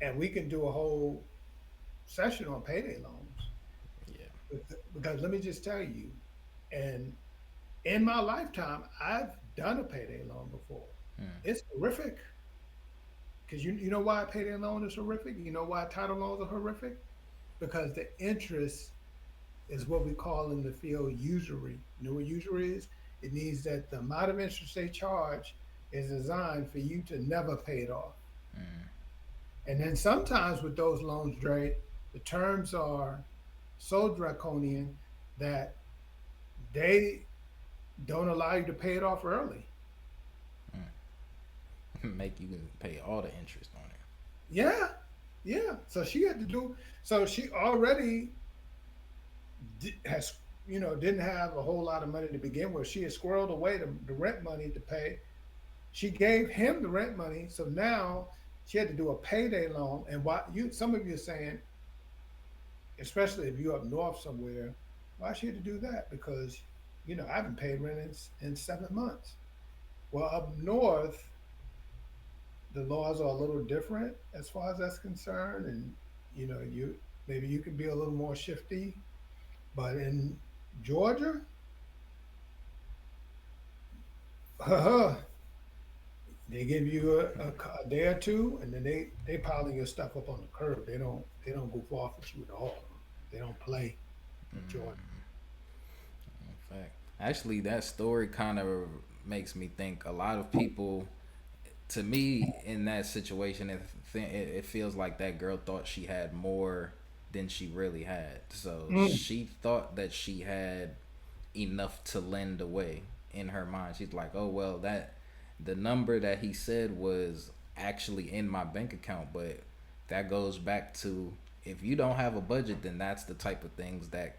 Speaker 2: and we can do a whole session on payday loans.
Speaker 1: Yeah.
Speaker 2: Because let me just tell you, and in my lifetime, I've done a payday loan before.
Speaker 1: Mm.
Speaker 2: It's horrific. Because you know why a payday loan is horrific? You know why title loans are horrific? Because the interest is what we call in the field usury. You know what usury is? It means that the amount of interest they charge is designed for you to never pay it off.
Speaker 1: Mm.
Speaker 2: And then sometimes with those loans, Dre, the terms are so draconian that they don't allow you to pay it off early.
Speaker 1: Mm. Make you pay all the interest on it.
Speaker 2: Yeah, yeah. So she had to do. So she already has, didn't have a whole lot of money to begin with. She had squirreled away the rent money to pay. She gave him the rent money, so now she had to do a payday loan. And why some of you are saying, especially if you're up north somewhere, why she had to do that? Because I haven't paid rent in 7 months. Well, up north, the laws are a little different as far as that's concerned, and you maybe you can be a little more shifty. But in Georgia, they give you a day or two, and then they piling your stuff up on the curb. They don't goof off with you at all. They don't play in Georgia.
Speaker 1: In fact, actually, that story kind of makes me think a lot of people. To me, in that situation, it feels like that girl thought she had more than she really had. So
Speaker 2: Mm,
Speaker 1: she thought that she had enough to lend away in her mind. She's like, oh well, that the number that he said was actually in my bank account, but that goes back to if you don't have a budget, then that's the type of things that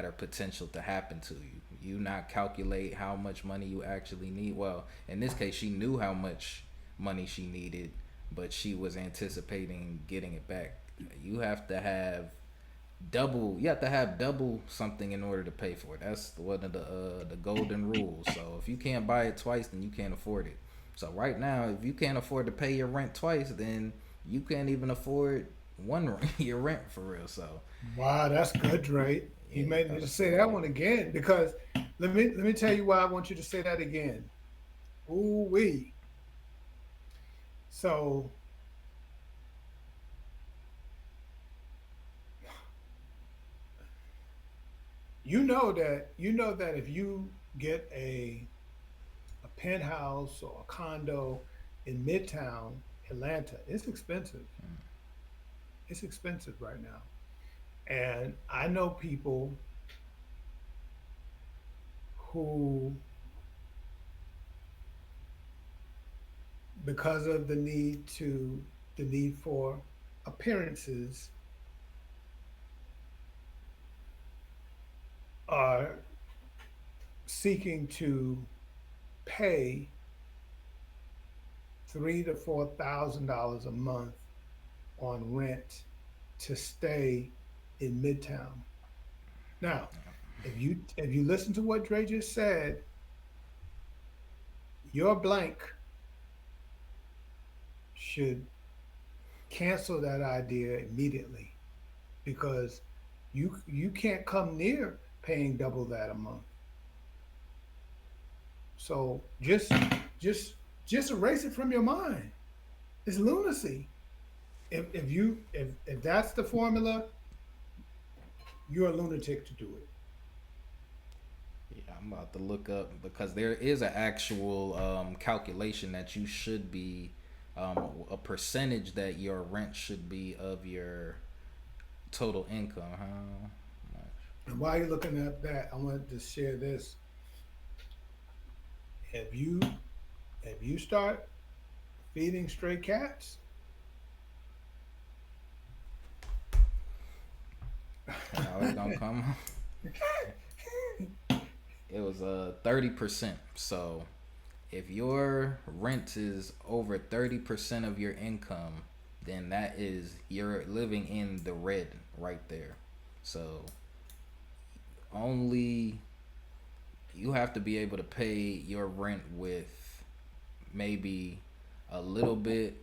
Speaker 1: are potential to happen to you. You not calculate how much money you actually need. Well, in this case, she knew how much money she needed, but she was anticipating getting it back. You have to have double. You have to have double something in order to pay for it. That's one of the golden rules. So if you can't buy it twice, then you can't afford it. So right now, if you can't afford to pay your rent twice, then you can't even afford one your rent for real. So
Speaker 2: wow, that's good, Dre. You
Speaker 1: yeah,
Speaker 2: made me
Speaker 1: that's
Speaker 2: say that
Speaker 1: good.
Speaker 2: one again because let me tell you why I want you to say that again. Ooh wee. So you know that if you get a penthouse or a condo in Midtown Atlanta, it's expensive. It's expensive right now. And I know people who, because of the need for appearances, are seeking to pay $3,000 to $4,000 a month on rent to stay in Midtown. Now, if you listen to what Dre just said, your blank should cancel that idea immediately because you can't come near paying double that a month. So just erase it from your mind. It's lunacy. If that's the formula, you're a lunatic to do it.
Speaker 1: Yeah, I'm about to look up because there is an actual calculation that you should be a percentage that your rent should be of your total income. How much?
Speaker 2: And while you're looking at that, I want to share this. If you if you start feeding stray cats,
Speaker 1: How it's gonna come? It was 30%. So if your rent is over 30% of your income, then that is you're living in the red right there. So only you have to be able to pay your rent with maybe a little bit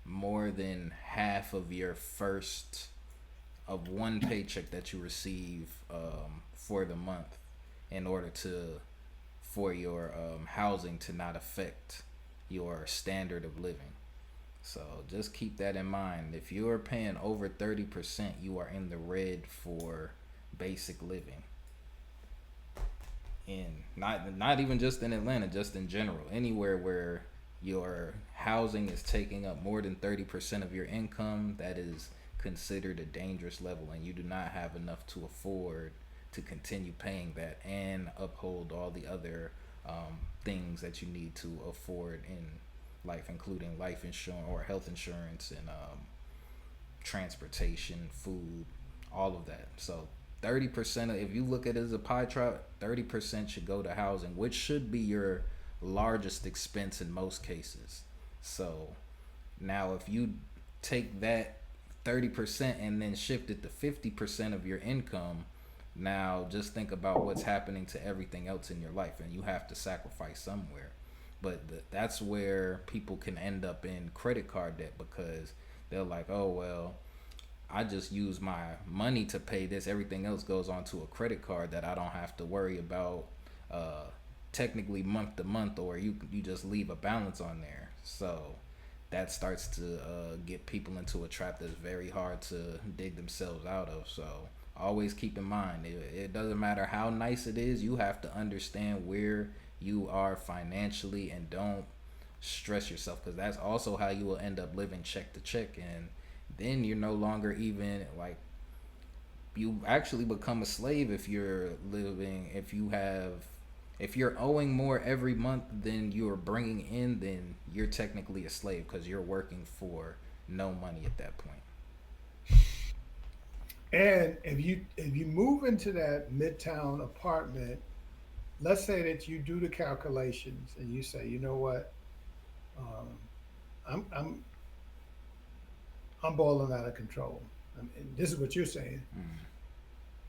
Speaker 1: more than half of your first of one paycheck that you receive for the month in order to for your housing to not affect your standard of living. So just keep that in mind. If you're paying over 30%, you are in the red for basic living. In not even just in Atlanta, just in general, anywhere where your housing is taking up more than 30% of your income, that is considered a dangerous level, and you do not have enough to afford to continue paying that and uphold all the other things that you need to afford in life, including life insurance or health insurance and transportation, food, all of that. So 30% of, if you look at it as a pie chart, 30% should go to housing, which should be your largest expense in most cases. So now if you take that 30% and then shift it to 50% of your income, now just think about what's happening to everything else in your life, and you have to sacrifice somewhere. But that's where people can end up in credit card debt because they're like, oh well, I just use my money to pay this. Everything else goes onto a credit card that I don't have to worry about uh, technically month to month, or you just leave a balance on there. So that starts to get people into a trap that's very hard to dig themselves out of. So always keep in mind, it doesn't matter how nice it is. You have to understand where you are financially and don't stress yourself because that's also how you will end up living check to check, and then you're no longer even like you actually become a slave if you're living if you're owing more every month than you're bringing in, then you're technically a slave because you're working for no money at that point.
Speaker 2: and if you move into that midtown apartment, let's say that you do the calculations and you say, you know what, um, I'm I'm I'm balling out of control. And this is what you're saying,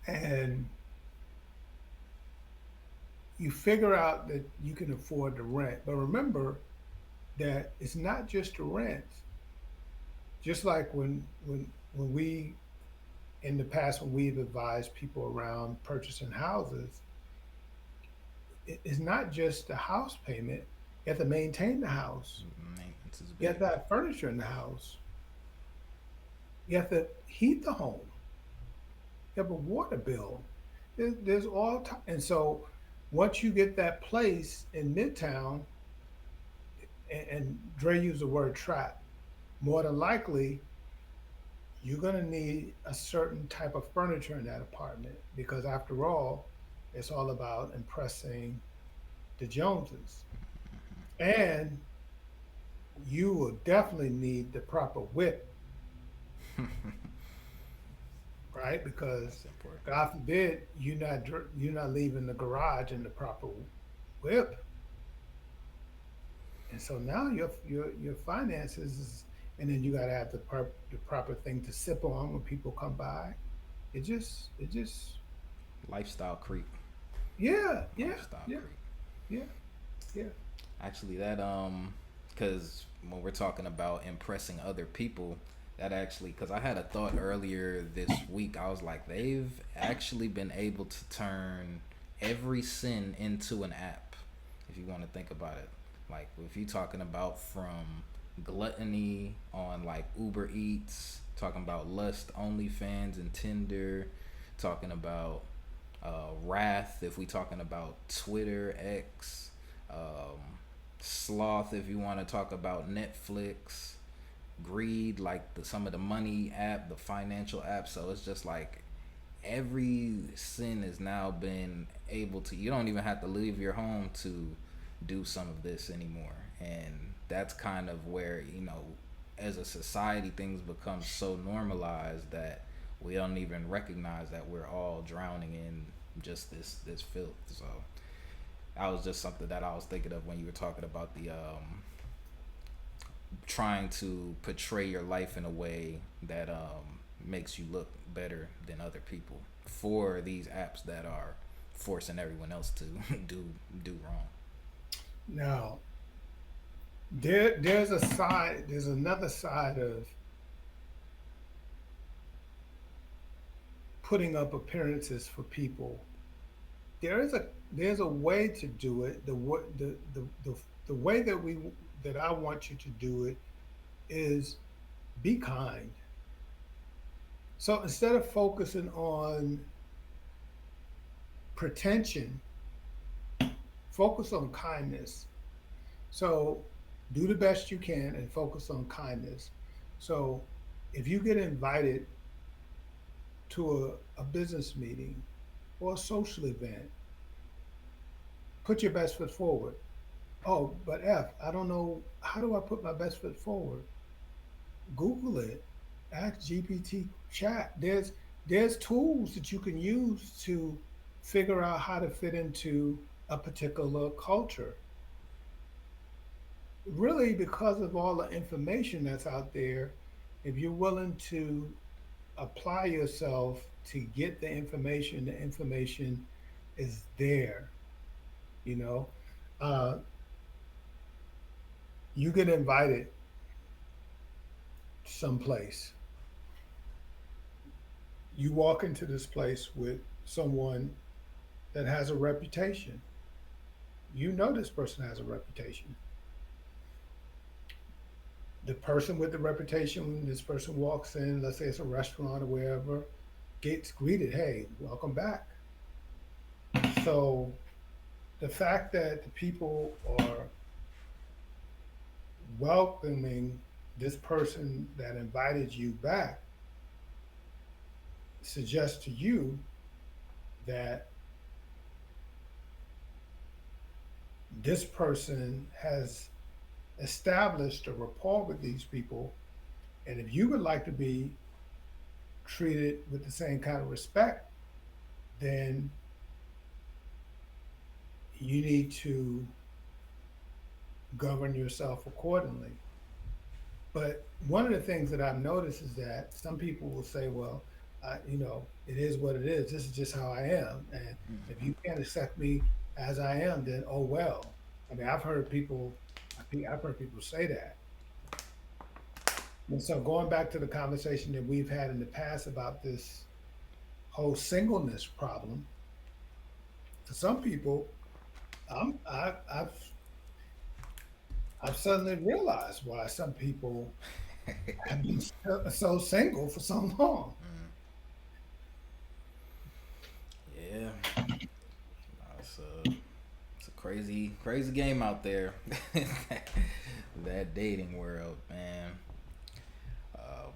Speaker 2: and you figure out that you can afford the rent. But remember that it's not just the rent. Just like when we in the past when we've advised people around purchasing houses, it's not just the house payment. You have to maintain the house.
Speaker 1: Maintenance is
Speaker 2: You have
Speaker 1: big.
Speaker 2: to have furniture in the house. You have to heat the home. You have a water bill. There's all time. And so once you get that place in Midtown, and Dre used the word trap, more than likely you're going to need a certain type of furniture in that apartment because after all, it's all about impressing the Joneses. And you will definitely need the proper whip, right? Because
Speaker 1: That's important.
Speaker 2: God forbid you're not leaving the garage in the proper whip, and so now your finances is, and then you got to have the proper thing to sip on when people come by. It just
Speaker 1: Lifestyle creep.
Speaker 2: yeah, yeah,
Speaker 1: Lifestyle
Speaker 2: yeah,
Speaker 1: creep.
Speaker 2: yeah, yeah.
Speaker 1: Actually, that because when we're talking about impressing other people, that actually, because I had a thought earlier this week, I was like, they've actually been able to turn every sin into an app. If you want to think about it, like if you're talking about from gluttony on like Uber Eats, talking about lust, OnlyFans, and Tinder, talking about wrath if we talking about Twitter, X, um, sloth if you want to talk about Netflix, greed like some of the money app, the financial app. So it's just like every sin has now been able to. You don't even have to leave your home to do some of this anymore, and that's kind of where as a society, things become so normalized that we don't even recognize that we're all drowning in just this filth. So that was just something that I was thinking of when you were talking about the trying to portray your life in a way that makes you look better than other people for these apps that are forcing everyone else to do wrong.
Speaker 2: Now there's another side of putting up appearances for people. There's a way to do it. The way that I want you to do it is be kind. So instead of focusing on pretension, focus on kindness. So do the best you can and focus on kindness. So if you get invited to a business meeting or a social event, put your best foot forward. Oh, but I don't know, how do I put my best foot forward? Google it. Ask GPT chat. There's tools that you can use to figure out how to fit into a particular culture. Really, because of all the information that's out there, if you're willing to apply yourself to get the information is there. You know, uh, you get invited someplace. You walk into this place with someone that has a reputation. You know this person has a reputation. The person with the reputation, when this person walks in, let's say it's a restaurant or wherever, gets greeted, hey, welcome back. So the fact that the people are welcoming this person that invited you back suggests to you that this person has established a rapport with these people. And if you would like to be treated with the same kind of respect, then you need to govern yourself accordingly. But one of the things that I've noticed is that some people will say, well, it is what it is. This is just how I am. And if you can't accept me as I am, then oh well. I mean, I've heard people say that. And so going back to the conversation that we've had in the past about this whole singleness problem, for some people, I've suddenly realized why some people have been so single for so long.
Speaker 1: Yeah, it's a crazy crazy game out there. That dating world, man. Um,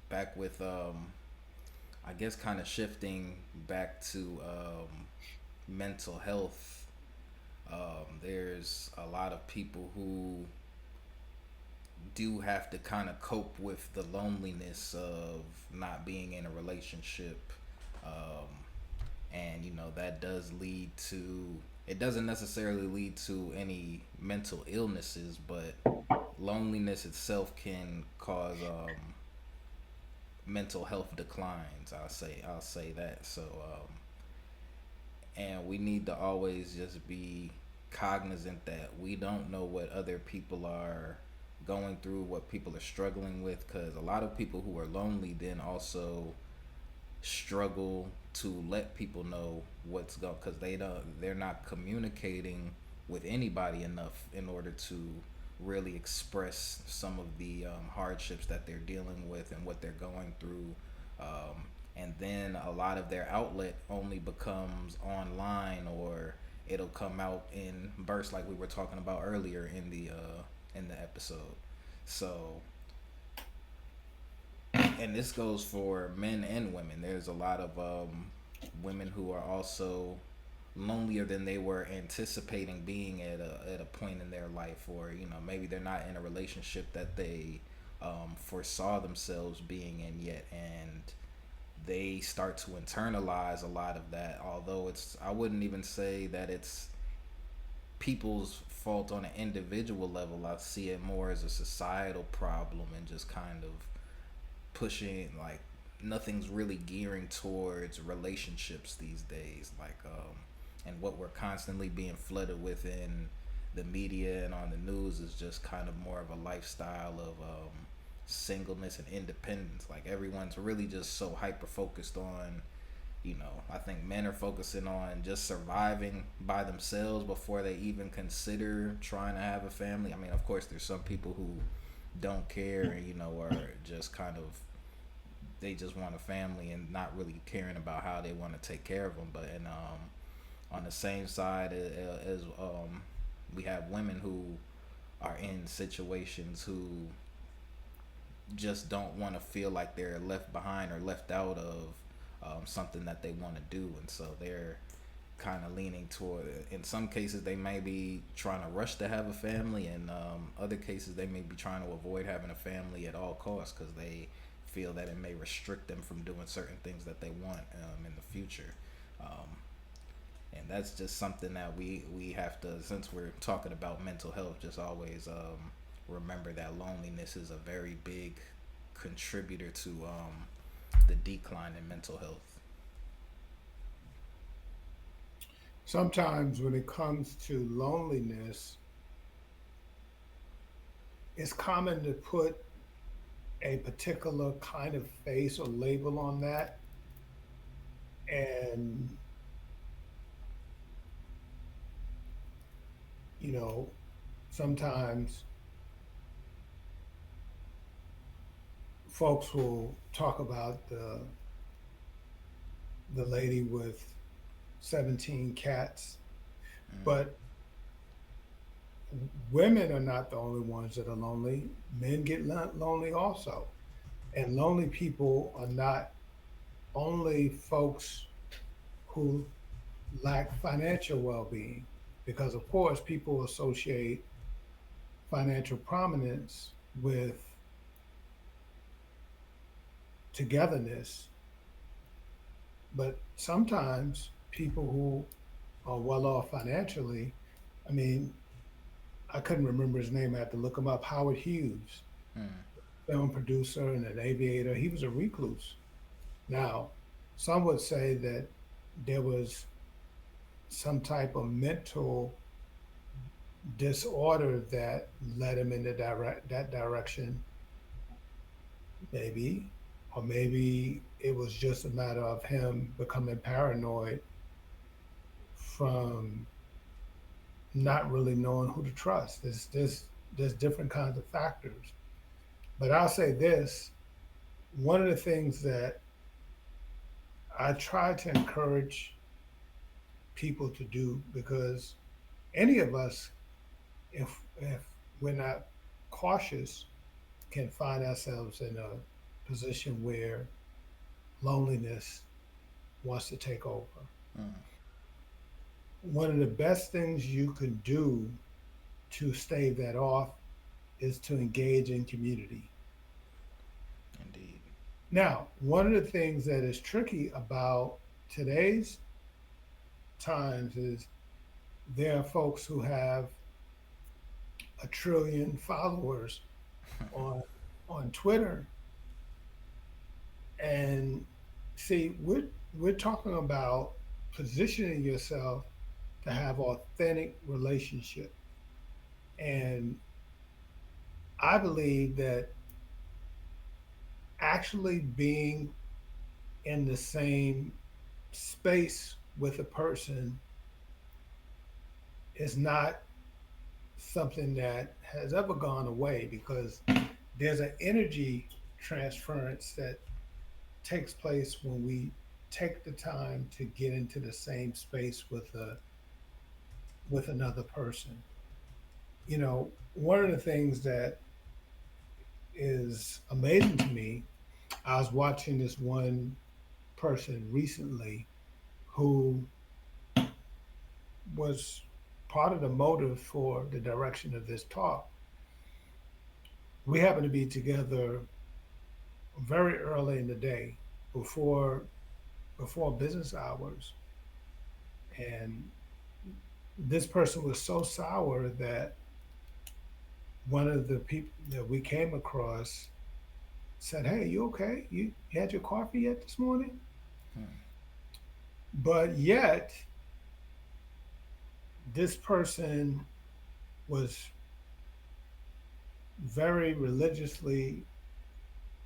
Speaker 1: back with I guess kind of shifting back to mental health. There's a lot of people who do have to kind of cope with the loneliness of not being in a relationship. Um, and that does lead to, it doesn't necessarily lead to any mental illnesses, but loneliness itself can cause mental health declines. I'll say that. So and we need to always just be cognizant that we don't know what other people are going through, what people are struggling with, because a lot of people who are lonely then also struggle to let people know what's going, because they're not communicating with anybody enough in order to really express some of the hardships that they're dealing with and what they're going through. And then a lot of their outlet only becomes online, or it'll come out in bursts like we were talking about earlier in the episode. So, and this goes for men and women. There's a lot of women who are also lonelier than they were anticipating being at a point in their life, or maybe they're not in a relationship that they foresaw themselves being in yet, and they start to internalize a lot of that. Although it's, I wouldn't even say that it's people's fault on an individual level. I see it more as a societal problem, and just kind of pushing, like, nothing's really gearing towards relationships these days, like and what we're constantly being flooded with in the media and on the news is just kind of more of a lifestyle of singleness and independence. Like, everyone's really just so hyper focused on, I think men are focusing on just surviving by themselves before they even consider trying to have a family. I mean, of course, there's some people who don't care and are just kind of, they just want a family and not really caring about how they want to take care of them. But and on the same side as we have women who are in situations who just don't want to feel like they're left behind or left out of something that they want to do, and so they're kind of leaning toward, in some cases they may be trying to rush to have a family, and other cases they may be trying to avoid having a family at all costs because they feel that it may restrict them from doing certain things that they want in the future. um, and that's just something that we have to, since we're talking about mental health, just always remember that loneliness is a very big contributor to the decline in mental health.
Speaker 2: Sometimes when it comes to loneliness, it's common to put a particular kind of face or label on that. And, you know, sometimes folks will talk about the lady with 17 cats, but women are not the only ones that are lonely. Men get lonely also. And lonely people are not only folks who lack financial well being, because, of course, people associate financial prominence with togetherness. But sometimes people who are well off financially, I mean, I couldn't remember his name. I had to look him up. Howard Hughes, film producer and an aviator, he was a recluse. Now, some would say that there was some type of mental disorder that led him in that direction, maybe, or maybe it was just a matter of him becoming paranoid from not really knowing who to trust. There's different kinds of factors. But I'll say this: one of the things that I try to encourage people to do, because any of us, if we're not cautious, can find ourselves in a position where loneliness wants to take over.
Speaker 1: Mm,
Speaker 2: One of the best things you can do to stave that off is to engage in community.
Speaker 1: indeed.
Speaker 2: Now, one of the things that is tricky about today's times is there are folks who have a trillion followers on on Twitter, and see, we're talking about positioning yourself to have authentic relationship. And I believe that actually being in the same space with a person is not something that has ever gone away, because there's an energy transference that takes place when we take the time to get into the same space with another person. One of the things that is amazing to me, I was watching this one person recently who was part of the motive for the direction of this talk. We happened to be together very early in the day, before before business hours, and this person was so sour that one of the people that we came across said, "Hey, you okay? You had your coffee yet this morning?"
Speaker 1: Mm,
Speaker 2: But yet, this person was very religiously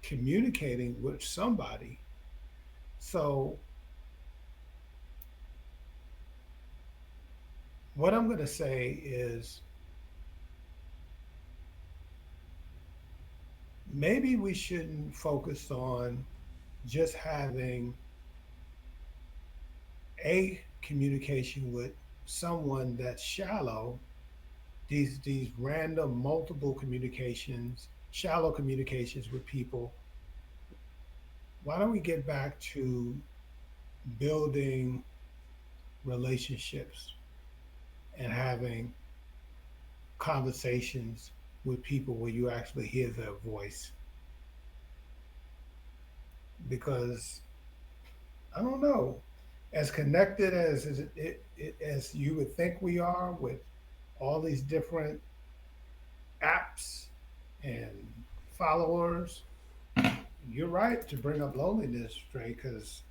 Speaker 2: communicating with somebody. So, what I'm going to say is maybe we shouldn't focus on just having a communication with someone that's shallow, these random multiple communications, shallow communications with people. Why don't we get back to building relationships and having conversations with people where you actually hear their voice? Because I don't know, as connected as you would think we are, with all these different apps and followers, you're right to bring up loneliness, Trey, because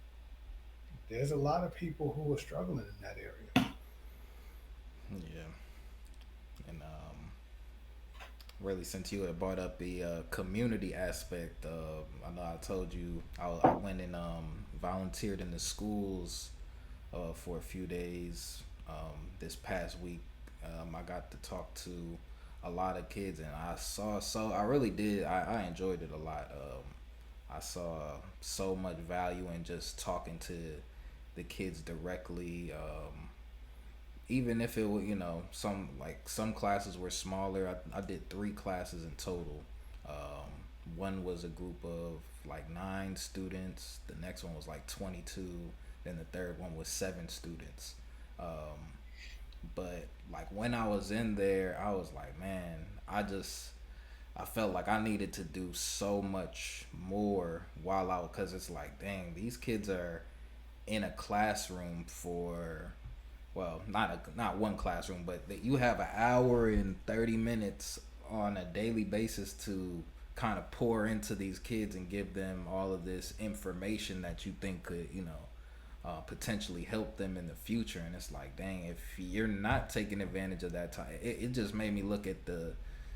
Speaker 2: there's a lot of people who are struggling in that area.
Speaker 1: yeah. And really, since you had brought up the community aspect, I know I told you I went and volunteered in the schools for a few days this past week. I got to talk to a lot of kids, and I really did. I enjoyed it a lot. I saw so much value in just talking to the kids directly. Even if it were, some classes were smaller. I did three classes in total. One was a group of like 9 students. The next one was like 22. Then the third one was 7 students. But like when I was in there, I was like, man, I felt like I needed to do so much more while I, because it's like, dang, these kids are in a classroom for, well, not one classroom, but that you have an hour and 30 minutes on a daily basis to kind of pour into these kids and give them all of this information that you think could, potentially help them in the future. And it's like, dang, if you're not taking advantage of that time, it just made me look at the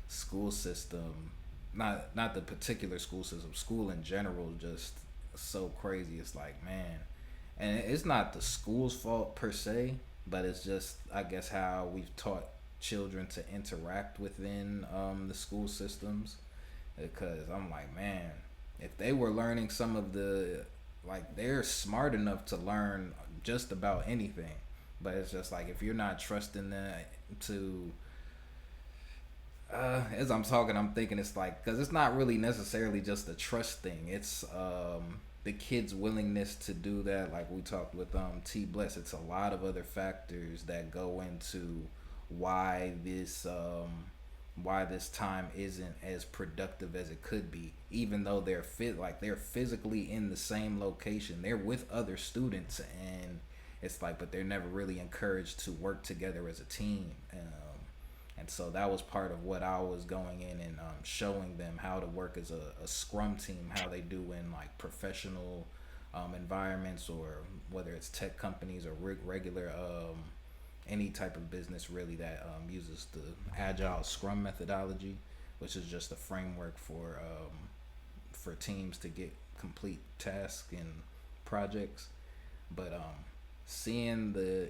Speaker 1: school system, not the particular school system, school in general, just so crazy. It's like, man, and it's not the school's fault per se. but it's just, I guess, how we've taught children to interact within the school systems. Because I'm like, man, if they were learning some of the, like, they're smart enough to learn just about anything, but it's just like if you're not trusting them to, as I'm talking, I'm thinking it's like, because it's not really necessarily just a trust thing. It's the kid's willingness to do that. Like we talked with T Bless, it's a lot of other factors that go into why this time isn't as productive as it could be. Even though they're physically in the same location, they're with other students, and it's like, but they're never really encouraged to work together as a team. And so that was part of what I was going in and showing them how to work as a scrum team, how they do in like professional environments, or whether it's tech companies or regular any type of business really that uses the agile scrum methodology, which is just a framework for teams to get complete tasks and projects. But seeing the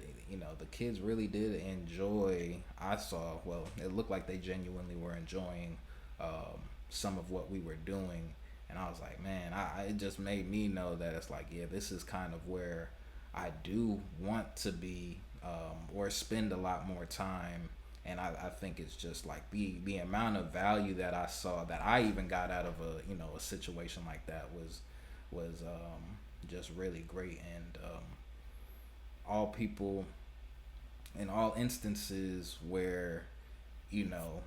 Speaker 1: kids really did enjoy. I saw, well, it looked like they genuinely were enjoying some of what we were doing, and I was like, man, it just made me know that it's like, yeah, this is kind of where I do want to be, or spend a lot more time. And I think it's just like the amount of value that I saw, that I even got out of a situation like that was just really great. And all people, in all instances where you know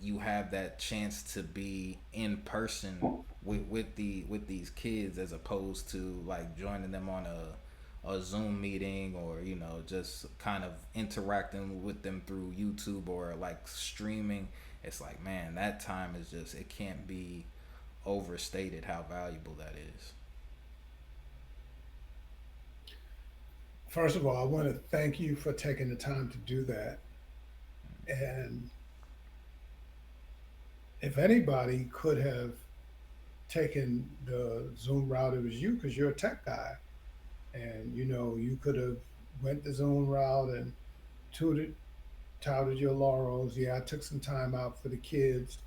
Speaker 1: you have that chance to be in person with these kids, as opposed to like joining them on a Zoom meeting, or just kind of interacting with them through YouTube or like streaming. It's like, man, that time is just, it can't be overstated how valuable that is.
Speaker 2: First of all, I want to thank you for taking the time to do that. And if anybody could have taken the Zoom route, it was you, because you're a tech guy, and you could have went the Zoom route and touted touted your laurels. Yeah, I took some time out for the kids.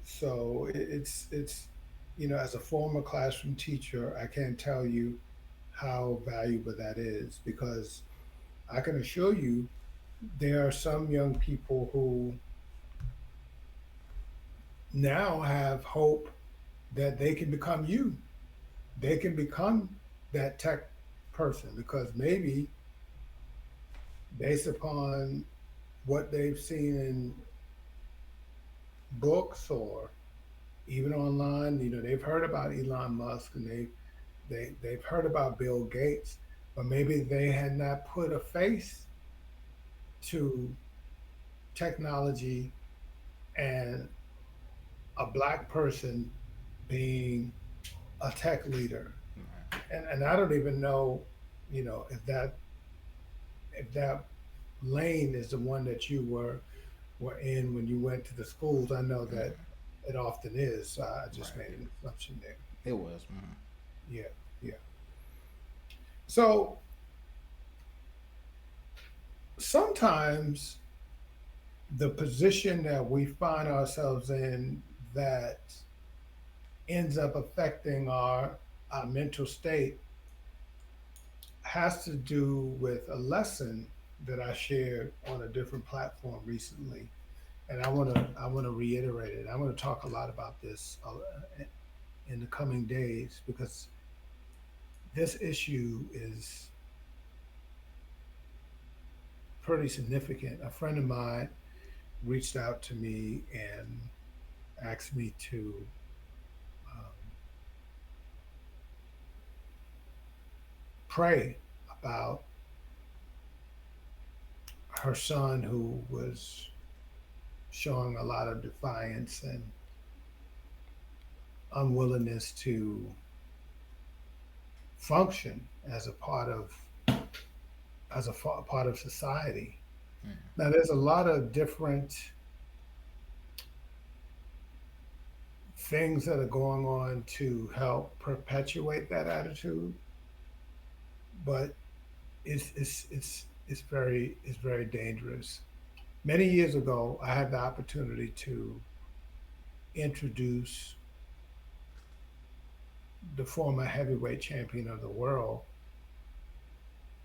Speaker 2: So it's as a former classroom teacher, I can't tell you how valuable that is, because I can assure you there are some young people who now have hope that they can become you. They can become that tech person, because maybe based upon what they've seen in books or even online, they've heard about Elon Musk, and they've heard about Bill Gates, but maybe they had not put a face to technology and a black person being a tech leader. And I don't even know, if that lane is the one that you were in when you went to the schools. I know that it often is. So I just
Speaker 1: Right.
Speaker 2: made an assumption there.
Speaker 1: It was. Mhm.
Speaker 2: Yeah, yeah. So sometimes the position that we find ourselves in that ends up affecting our mental state has to do with a lesson that I shared on a different platform recently, and I want to reiterate it. I'm going to talk a lot about this in the coming days, because this issue is pretty significant. A friend of mine reached out to me and asked me to um, pray about her son, who was showing a lot of defiance and unwillingness to function as a part of part of society. Now, there's a lot of different things that are going on to help perpetuate that attitude, but it's very dangerous. Many years ago, I had the opportunity to introduce the former heavyweight champion of the world,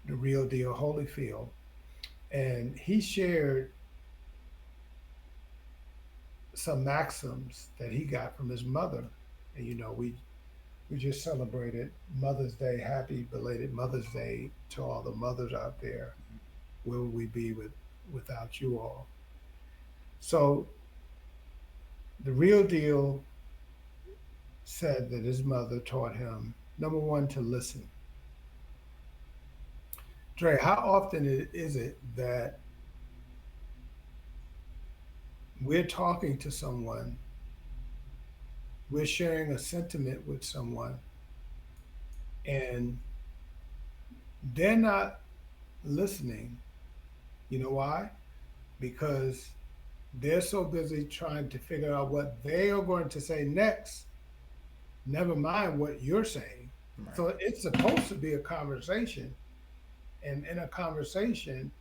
Speaker 2: the real deal Holyfield, and he shared some maxims that he got from his mother. And we just celebrated Mother's Day. Happy belated Mother's Day to all the mothers out there. Where would we be without you all? So the real deal said that his mother taught him number one to listen. Dre, how often is it that we're talking to someone, we're sharing a sentiment with someone, and they're not listening? You know why? Because they're so busy trying to figure out what they are going to say next, never mind what you're saying.
Speaker 1: Right.
Speaker 2: So it's supposed to be a conversation. And in a conversation,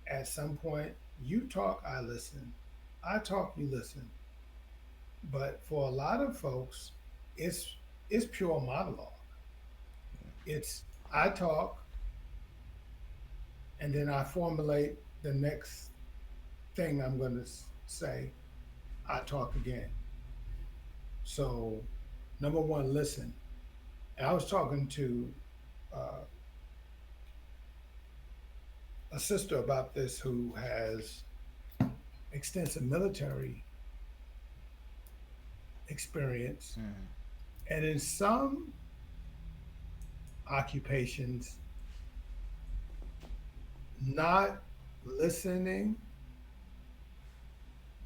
Speaker 2: at some point, you talk, I listen. I talk, you listen. But for a lot of folks, it's it's pure monologue. It's I talk and then I formulate the next thing I'm going to say. I talk again. So, number one, listen. And I was talking to uh, a sister about this who has extensive military experience.
Speaker 1: Mm-hmm.
Speaker 2: And in some occupations, not listening,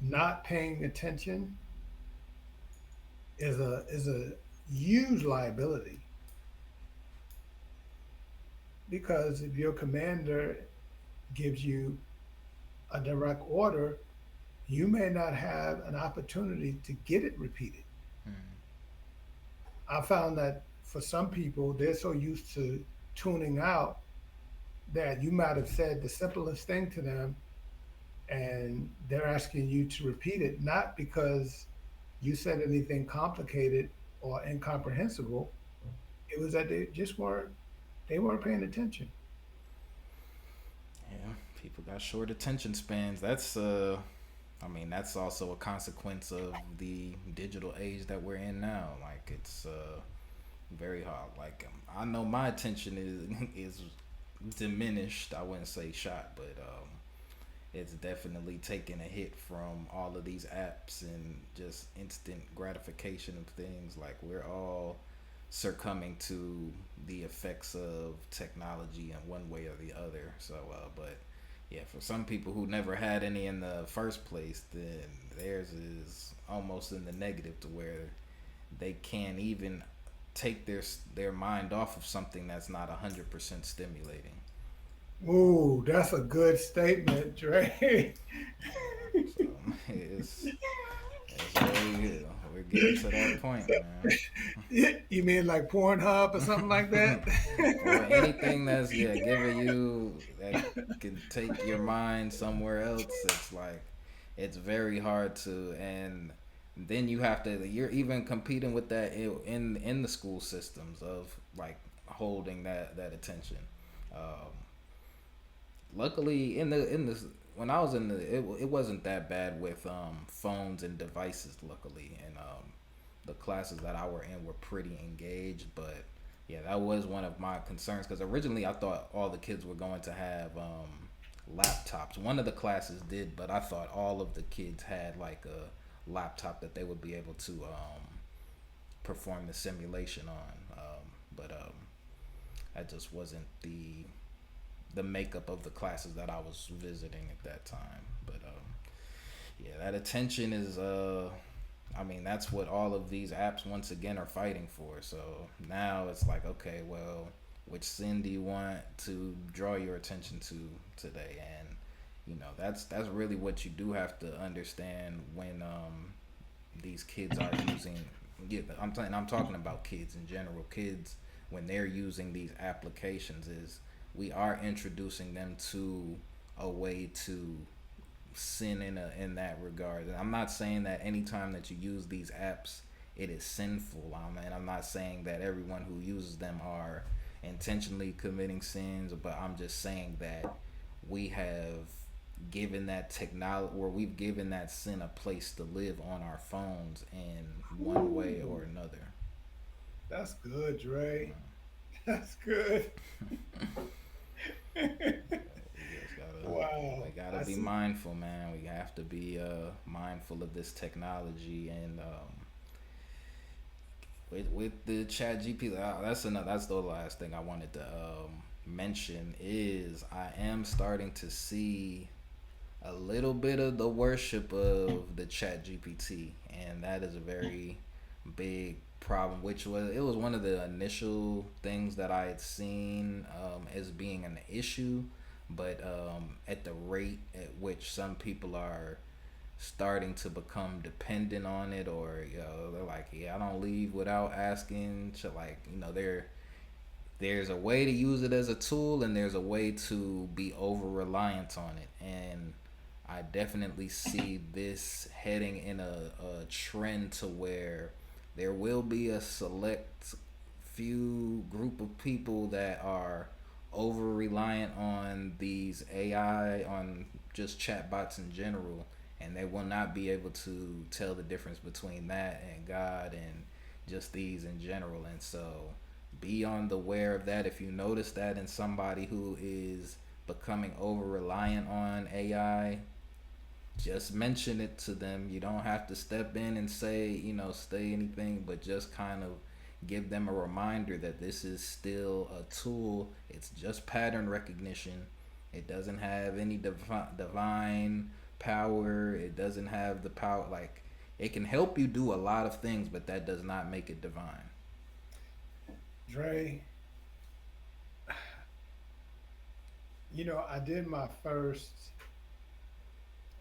Speaker 2: not paying attention is a huge liability because if your commander gives you a direct order, you may not have an opportunity to get it repeated.
Speaker 1: Mm-hmm.
Speaker 2: I found that for some people, they're so used to tuning out that you might have said the simplest thing to them and they're asking you to repeat it, not because you said anything complicated or incomprehensible. It was that they weren't paying attention.
Speaker 1: Yeah, people got short attention spans. I mean, that's also a consequence of the digital age that we're in now. Like, it's very hard. Like, I know my attention is diminished. I wouldn't say shot, but it's definitely taken a hit from all of these apps and just instant gratification of things. Like, we're all succumbing to the effects of technology in one way or the other. So, but yeah, for some people who never had any in the first place, then theirs is almost in the negative to where they can't even take their mind off of something that's not 100% stimulating.
Speaker 2: Ooh, that's a good statement, Dre.
Speaker 1: So it's very we're getting to that point, man.
Speaker 2: You mean like Pornhub or something like that?
Speaker 1: Or anything that's giving you that can take your mind somewhere else. It's like it's very hard to, and then you have to. You're even competing with that in the school systems of like holding that attention. Um, Luckily, in the when I was in it wasn't that bad with phones and devices. Luckily, and the classes that I were in were pretty engaged. But yeah, that was one of my concerns because originally I thought all the kids were going to have laptops. One of the classes did, but I thought all of the kids had like a laptop that they would be able to perform the simulation on. But that just wasn't the makeup of the classes that I was visiting at that time. But yeah, that attention is I mean that's what all of these apps once again are fighting for. So now it's like, okay, well, which sin do you want to draw your attention to today? And that's really what you do have to understand when these kids are using. Yeah, I'm talking about kids in general. Kids when they're using these applications is we are introducing them to a way to sin in that regard. And I'm not saying that anytime that you use these apps, it is sinful. And I'm not saying that everyone who uses them are intentionally committing sins, but I'm just saying that we have given that technology, or we've given that sin a place to live on our phones in one way or
Speaker 2: Ooh,
Speaker 1: another.
Speaker 2: that's good, Dre. That's good.
Speaker 1: We just gotta we
Speaker 2: Wow.
Speaker 1: gotta
Speaker 2: I
Speaker 1: be
Speaker 2: see.
Speaker 1: mindful, man. We have to be mindful of this technology, and with the chat gp, that's the last thing I wanted to mention is I am starting to see a little bit of the worship of the chat gpt, and that is a very big problem, which was one of the initial things that I had seen as being an issue, but at the rate at which some people are starting to become dependent on it, or they're like, yeah, I don't leave without asking, so like, there's a way to use it as a tool, and there's a way to be over reliant on it. And I definitely see this heading in a trend to where there will be a select few group of people that are over reliant on these AI, on just chatbots in general, and they will not be able to tell the difference between that and God and just these in general. And so be on the aware of that. If you notice that in somebody who is becoming over reliant on AI, just mention it to them. You don't have to step in and say anything, but just kind of give them a reminder that this is still a tool. It's just pattern recognition. It doesn't have any divine power. It doesn't have the power. Like, it can help you do a lot of things, but that does not make it divine.
Speaker 2: Dre, I did my first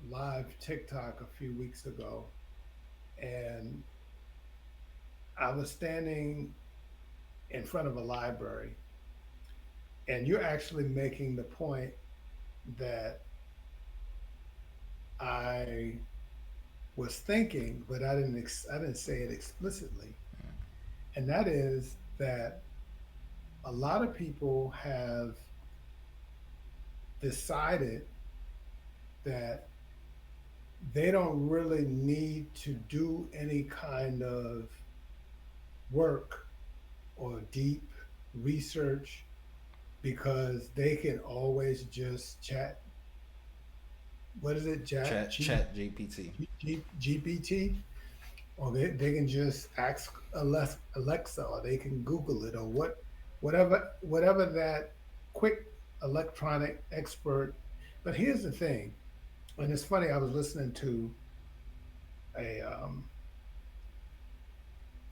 Speaker 2: live TikTok a few weeks ago, and I was standing in front of a library, and you're actually making the point that I was thinking, but I didn't say it explicitly, and that is that a lot of people have decided that they don't really need to do any kind of work or deep research because they can always just chat. What is it? Chat
Speaker 1: Chat GPT.
Speaker 2: GPT? Or they can just ask Alexa, or they can Google it, or whatever that quick electronic expert. But here's the thing, and it's funny. I was listening to a um,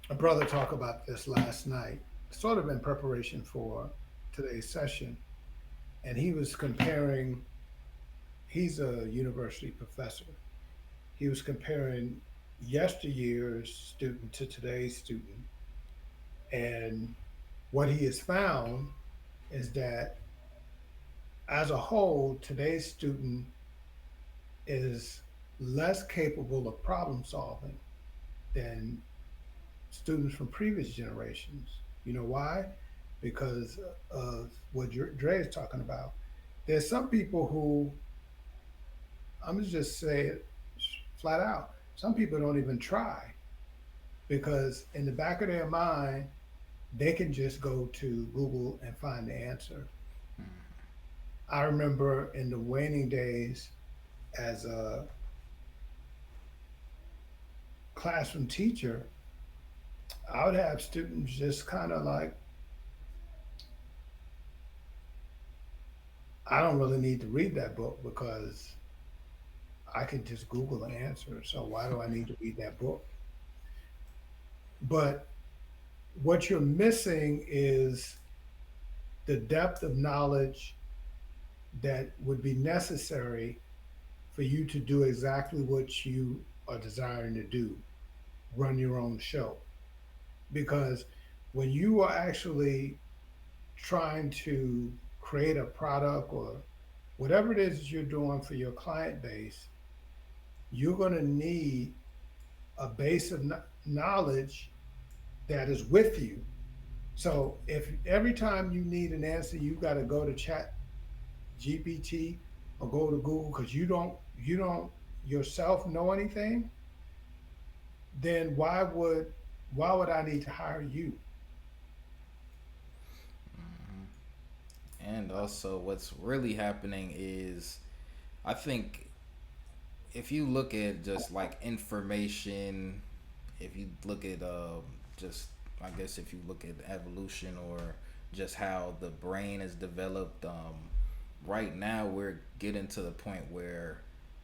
Speaker 2: a brother talk about this last night, sort of in preparation for today's session, and he was comparing. He's a university professor. He was comparing yesteryear's student to today's student, and what he has found is that as a whole, today's student is less capable of problem solving than students from previous generations. You know why? Because of what Dre is talking about. There's some people who, I'm gonna just say it flat out, some people don't even try because in the back of their mind, they can just go to Google and find the answer. I remember in the waning days as a classroom teacher, I would have students just kind of like, I don't really need to read that book because I can just Google the answer. So why do I need to read that book? But what you're missing is the depth of knowledge that would be necessary for you to do exactly what you are desiring to do, run your own show. Because when you are actually trying to create a product or whatever it is that you're doing for your client base, you're going to need a base of knowledge that is with you. So if every time you need an answer, you got to go to Chat GPT or go to Google because you don't yourself know anything, then why would I need to hire you?
Speaker 1: And also, what's really happening is, I think, if you look at just like information, if you look at just, I guess if you look at evolution or just how the brain is developed, right now we're getting to the point where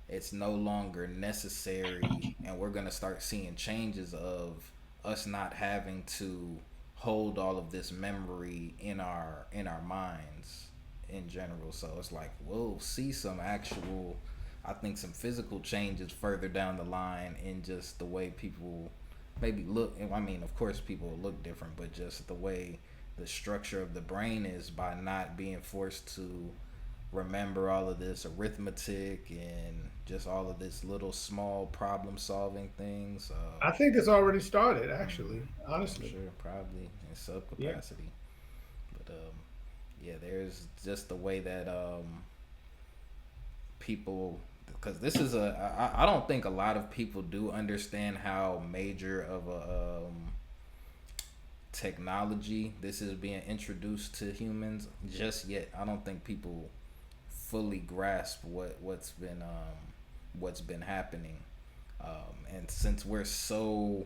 Speaker 1: it's no longer necessary, and we're gonna start seeing changes of us not having to hold all of this memory in our minds in general. So it's like we'll see some actual, I think, some physical changes further down the line in just the way people maybe look. I mean, of course, people will look different, but just the way the structure of the brain is by not being forced to remember all of this arithmetic and just all of this little small problem solving things.
Speaker 2: I think it's already started,
Speaker 1: Mm,
Speaker 2: actually,
Speaker 1: I'm
Speaker 2: honestly.
Speaker 1: sure probably in sub
Speaker 2: Yeah.
Speaker 1: capacity, but yeah, there's just the way that people, because this is I don't think a lot of people do understand how major of a technology this is being introduced to humans just yet. I don't think people fully grasp what's been happening, and since we're so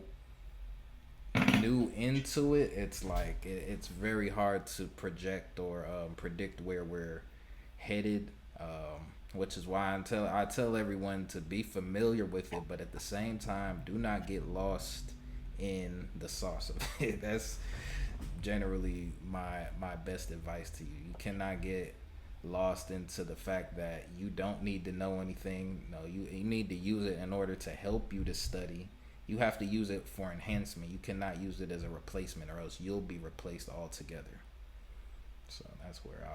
Speaker 1: new into it, it's like it's very hard to project or predict where we're headed. Which is why I tell everyone to be familiar with it, but at the same time, do not get lost in the sauce of it. That's generally my best advice to you. You cannot get lost into the fact that you don't need to know anything. No, you need to use it in order to help you to study. You have to use it for enhancement. You cannot use it as a replacement, or else you'll be replaced altogether. So that's where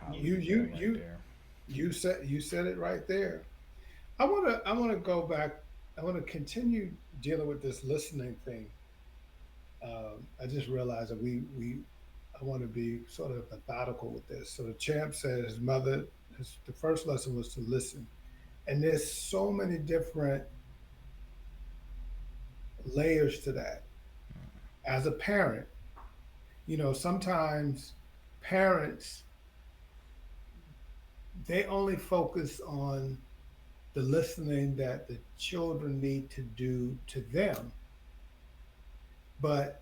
Speaker 1: I'll
Speaker 2: You
Speaker 1: leave that
Speaker 2: you
Speaker 1: right
Speaker 2: you
Speaker 1: there.
Speaker 2: you said it right there. I wanna go back. I want to continue dealing with this listening thing. I just realized that we I want to be sort of methodical with this. So the champ said his mother, the first lesson was to listen, and there's so many different layers to that. As a parent, sometimes parents, they only focus on the listening that the children need to do to them, but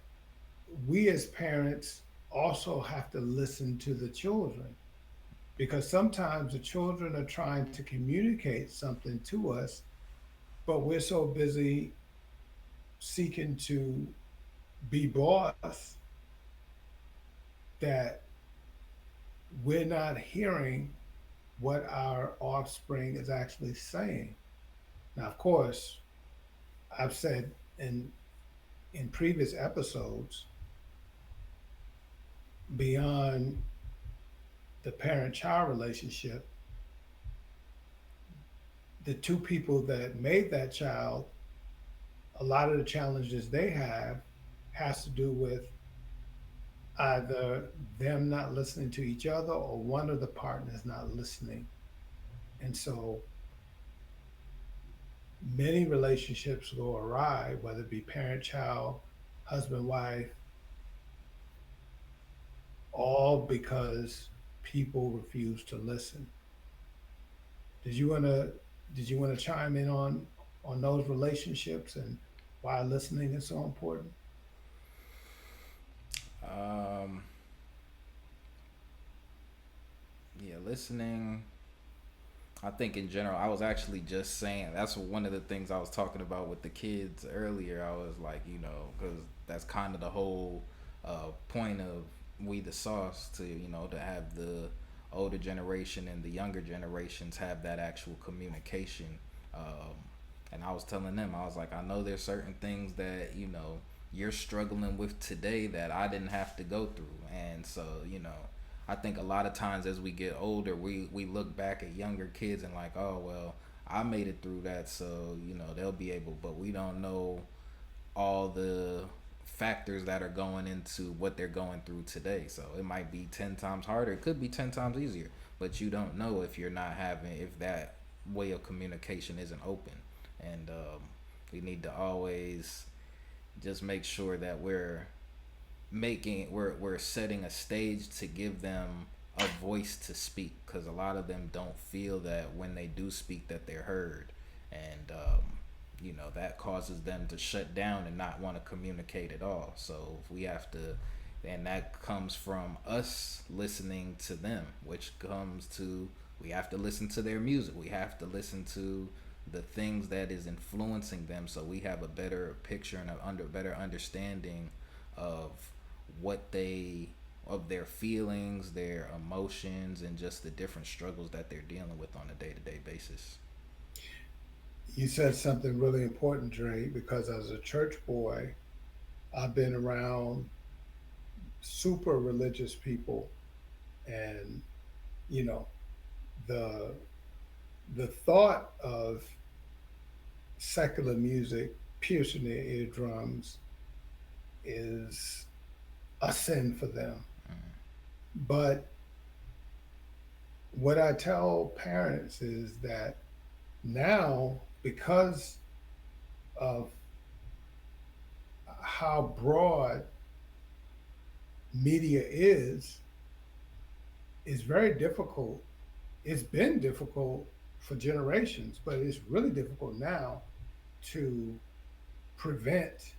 Speaker 2: we as parents also have to listen to the children because sometimes the children are trying to communicate something to us, but we're so busy seeking to be boss that we're not hearing what our offspring is actually saying. Now, of course, I've said in previous episodes, beyond the parent-child relationship, the two people that made that child, a lot of the challenges they have has to do with either them not listening to each other or one of the partners not listening. And so many relationships go awry, whether it be parent child, husband, wife, all because people refuse to listen. Did you wanna did you wanna chime in on those relationships and why listening is so important?
Speaker 1: Um, yeah, listening. I think in general, I was actually just saying that's one of the things I was talking about with the kids earlier. I was like, because that's kind of the whole point of We the Sauce, to to have the older generation and the younger generations have that actual communication. And I was telling them, I was like, I know there's certain things that you're struggling with today that I didn't have to go through. And so, I think a lot of times as we get older, we look back at younger kids and like, oh, well, I made it through that, so, they'll be able, but we don't know all the factors that are going into what they're going through today. So it might be 10 times harder. It could be 10 times easier, but you don't know if you're not having, if that way of communication isn't open. And we need to always just make sure that we're setting a stage to give them a voice to speak, because a lot of them don't feel that when they do speak that they're heard. And that causes them to shut down and not want to communicate at all. So if we have to, and that comes from us listening to them, which comes to, we have to listen to their music, we have to listen to the things that is influencing them, so we have a better picture and better understanding of what they, of their feelings, their emotions, and just the different struggles that they're dealing with on a day-to-day basis.
Speaker 2: You said something really important, Dre, because as a church boy, I've been around super religious people, and you know, the the thought of secular music piercing their eardrums is a sin for them. But what I tell parents is that now, because of how broad media is very difficult. It's been difficult for generations, but it's really difficult now to prevent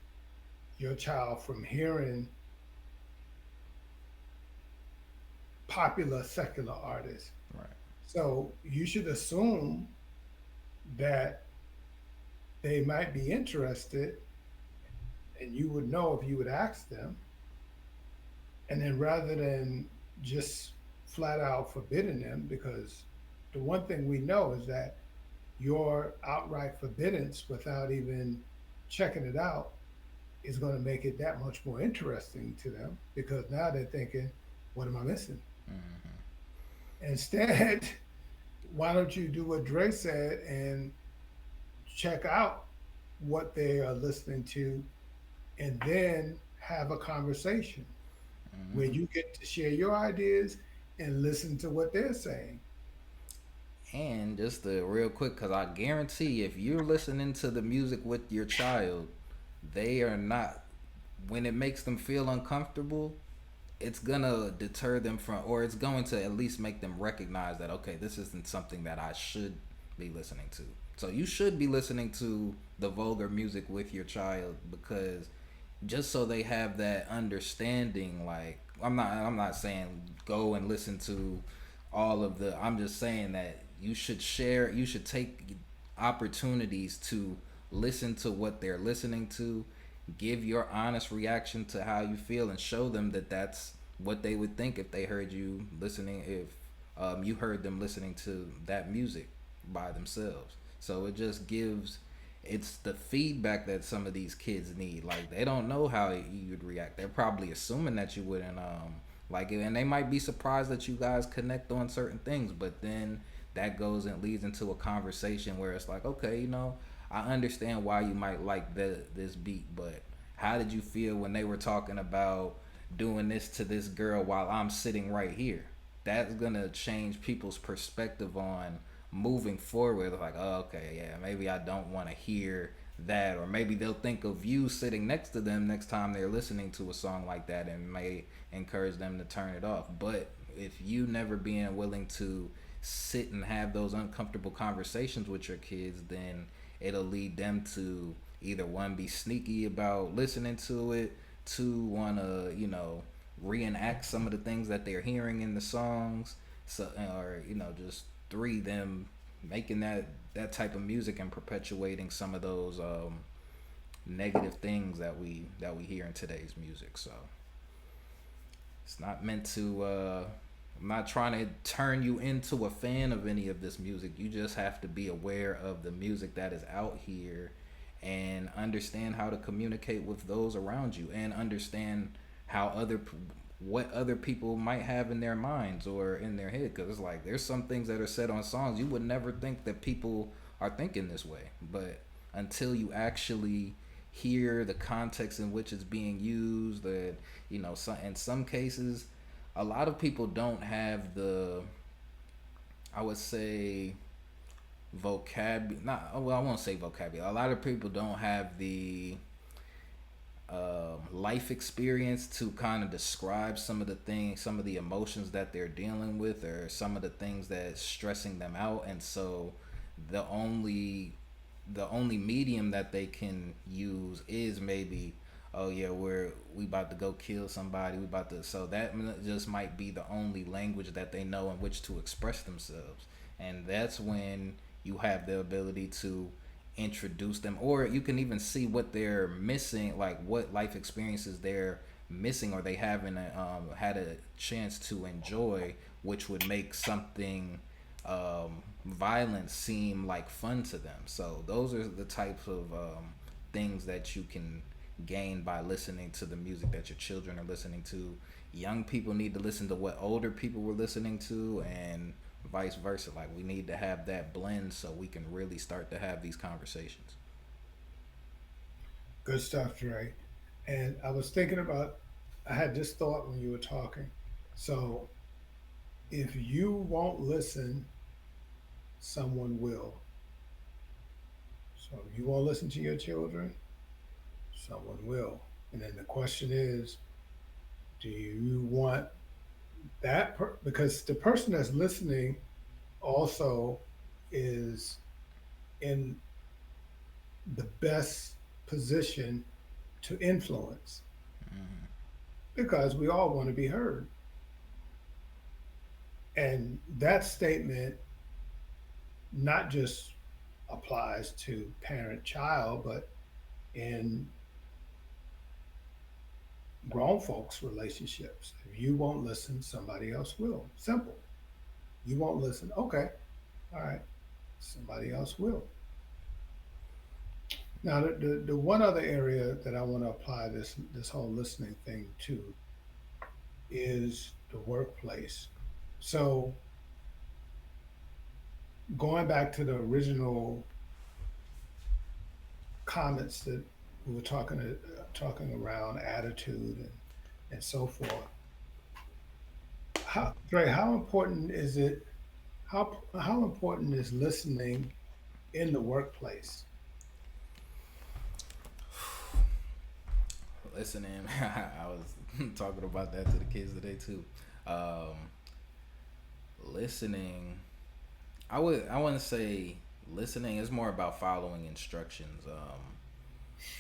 Speaker 2: your child from hearing popular secular artists.
Speaker 1: Right.
Speaker 2: So you should assume that they might be interested, and you would know if you would ask them. And then rather than just flat out forbidding them, because the one thing we know is that your outright forbiddance without even checking it out is going to make it that much more interesting to them, because now they're thinking, what am I missing?
Speaker 1: Mm-hmm.
Speaker 2: Instead, why don't you do what Dre said and check out what they are listening to, and then have a conversation where
Speaker 1: Mm-hmm.
Speaker 2: you get to share your ideas and listen to what they're saying.
Speaker 1: And just real quick, because I guarantee if you're listening to the music with your child, they are not, when it makes them feel uncomfortable, it's gonna deter them from, or it's going to at least make them recognize that, okay, this isn't something that I should be listening to. So you should be listening to the vulgar music with your child, because just so they have that understanding. Like, I'm not saying go and listen to all of the, I'm just saying that you should take opportunities to listen to what they're listening to, give your honest reaction to how you feel, and show them that that's what they would think if they heard you listening, if you heard them listening to that music by themselves. So it just gives, it's the feedback that some of these kids need. Like, they don't know how you'd react. They're probably assuming that you wouldn't like it, and they might be surprised that you guys connect on certain things. But then that goes and leads into a conversation where it's like, okay, I understand why you might like this beat, but how did you feel when they were talking about doing this to this girl while I'm sitting right here? That's gonna change people's perspective on moving forward. Like, oh, okay, yeah, maybe I don't want to hear that, or maybe they'll think of you sitting next to them next time they're listening to a song like that, and may encourage them to turn it off. But if you never being willing to sit and have those uncomfortable conversations with your kids, then it'll lead them to either one, be sneaky about listening to it, two, want to reenact some of the things that they're hearing in the songs, so, or just three, them making that type of music and perpetuating some of those negative things that we hear in today's music. So it's not meant to. I'm not trying to turn you into a fan of any of this music. You just have to be aware of the music that is out here, and understand how to communicate with those around you, and understand how what other people might have in their minds or in their head, because it's like there's some things that are said on songs you would never think that people are thinking this way, but until you actually hear the context in which it's being used, that in some cases a lot of people don't have the, I would say, vocab not well I won't say vocabulary. A lot of people don't have the life experience to kind of describe some of the things, some of the emotions that they're dealing with, or some of the things that's stressing them out. And so the only the only medium that they can use is maybe, oh yeah, we about to go kill somebody, we about to, so that just might be the only language that they know in which to express themselves. And that's when you have the ability to introduce them, or you can even see what they're missing, like what life experiences they're missing, or they haven't had a chance to enjoy, which would make something violent seem like fun to them. So those are the types of things that you can gain by listening to the music that your children are listening to. Young people need to listen to what older people were listening to, and vice versa. Like, we need to have that blend so we can really start to have these conversations.
Speaker 2: Good stuff, Dre. And I was thinking about, I had this thought when you were talking. So if you won't listen, someone will. So if you won't listen to your children, someone will. And then the question is, do you want because the person that's listening also is in the best position to influence, because we all want to be heard. And that statement not just applies to parent child, but in grown folks relationships. If you won't listen, somebody else will. Simple. You won't listen, okay, all right, somebody else will. Now, the one other area that I want to apply this whole listening thing to is the workplace. So going back to the original comments that we were talking around attitude and so forth. Dre, how important is it? How important is listening in the workplace?
Speaker 1: Listening, I was talking about that to the kids today too. Um, Listening, I want to say listening is more about following instructions.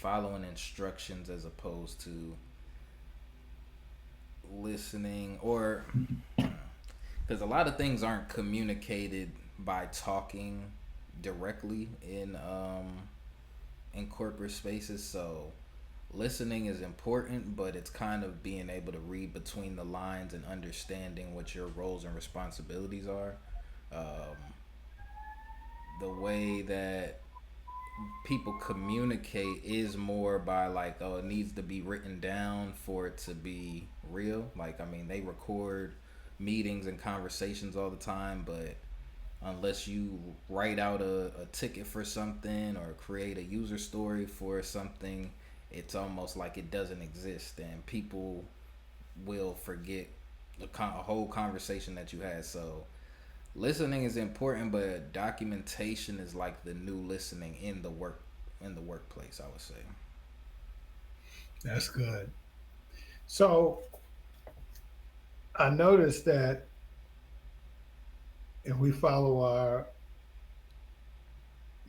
Speaker 1: Following instructions as opposed to listening, or because a lot of things aren't communicated by talking directly in corporate spaces. So listening is important, but it's kind of being able to read between the lines and understanding what your roles and responsibilities are. Um, the way that people communicate is more by, like, oh, it needs to be written down for it to be real. Like, I mean, they record meetings and conversations all the time, but unless you write out a ticket for something or create a user story for something, it's almost like it doesn't exist, and people will forget a whole conversation that you had. So listening is important, but documentation is like the new listening in the workplace, I would say.
Speaker 2: That's good. So I noticed that if we follow our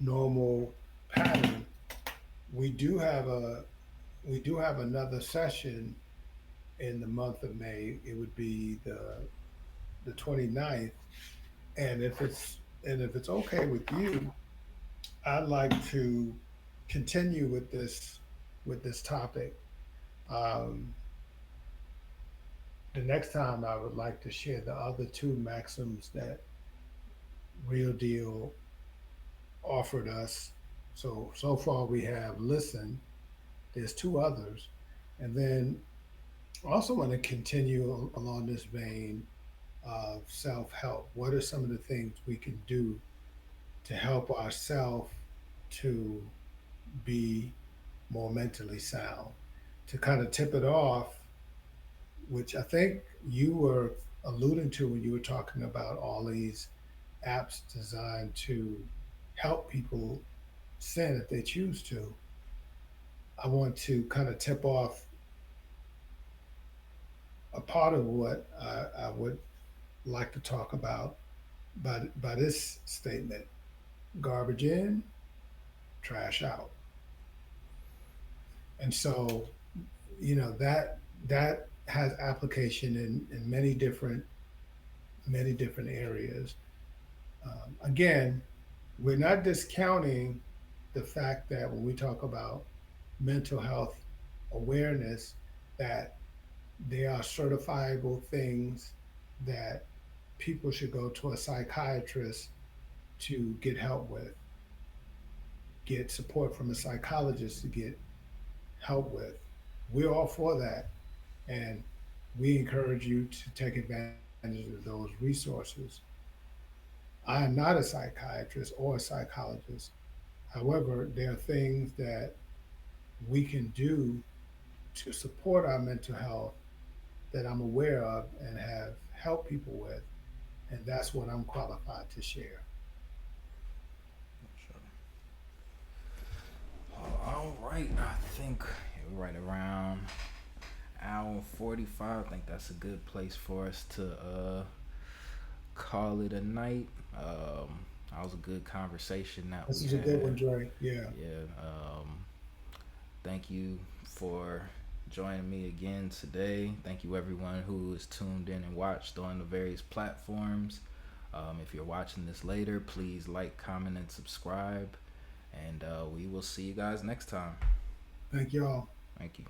Speaker 2: normal pattern, we do have a we do have another session in the month of May. It would be the 29th. And if it's okay with you, I'd like to continue with this topic. Um, the next time I would like to share the other two maxims that Real Deal offered us. So far we have listen. There's two others, and then I also want to continue along this vein of self help. What are some of the things we can do to help ourselves to be more mentally sound? To kind of tip it off, which I think you were alluding to when you were talking about all these apps designed to help people sin if they choose to. I want to kind of tip off a part of what I would like to talk about by this statement: garbage in, trash out. And so, that has application in many different areas. Again, we're not discounting the fact that when we talk about mental health awareness, that there are certifiable things that people should go to a psychiatrist to get help with, get support from a psychologist to get help with. We're all for that. And we encourage you to take advantage of those resources. I am not a psychiatrist or a psychologist. However, there are things that we can do to support our mental health that I'm aware of and have helped people with. And that's what I'm qualified to share.
Speaker 1: All right, I think we're right around hour 45. I think that's a good place for us to call it a night. That was a good conversation that
Speaker 2: This
Speaker 1: we
Speaker 2: is a good
Speaker 1: had.
Speaker 2: one, Dre. Yeah.
Speaker 1: Yeah. Thank you for joining me again today. Thank you everyone who is tuned in and watched on the various platforms. If you're watching this later, please like, comment, and subscribe. And we will see you guys next time.
Speaker 2: Thank y'all.
Speaker 1: Thank you.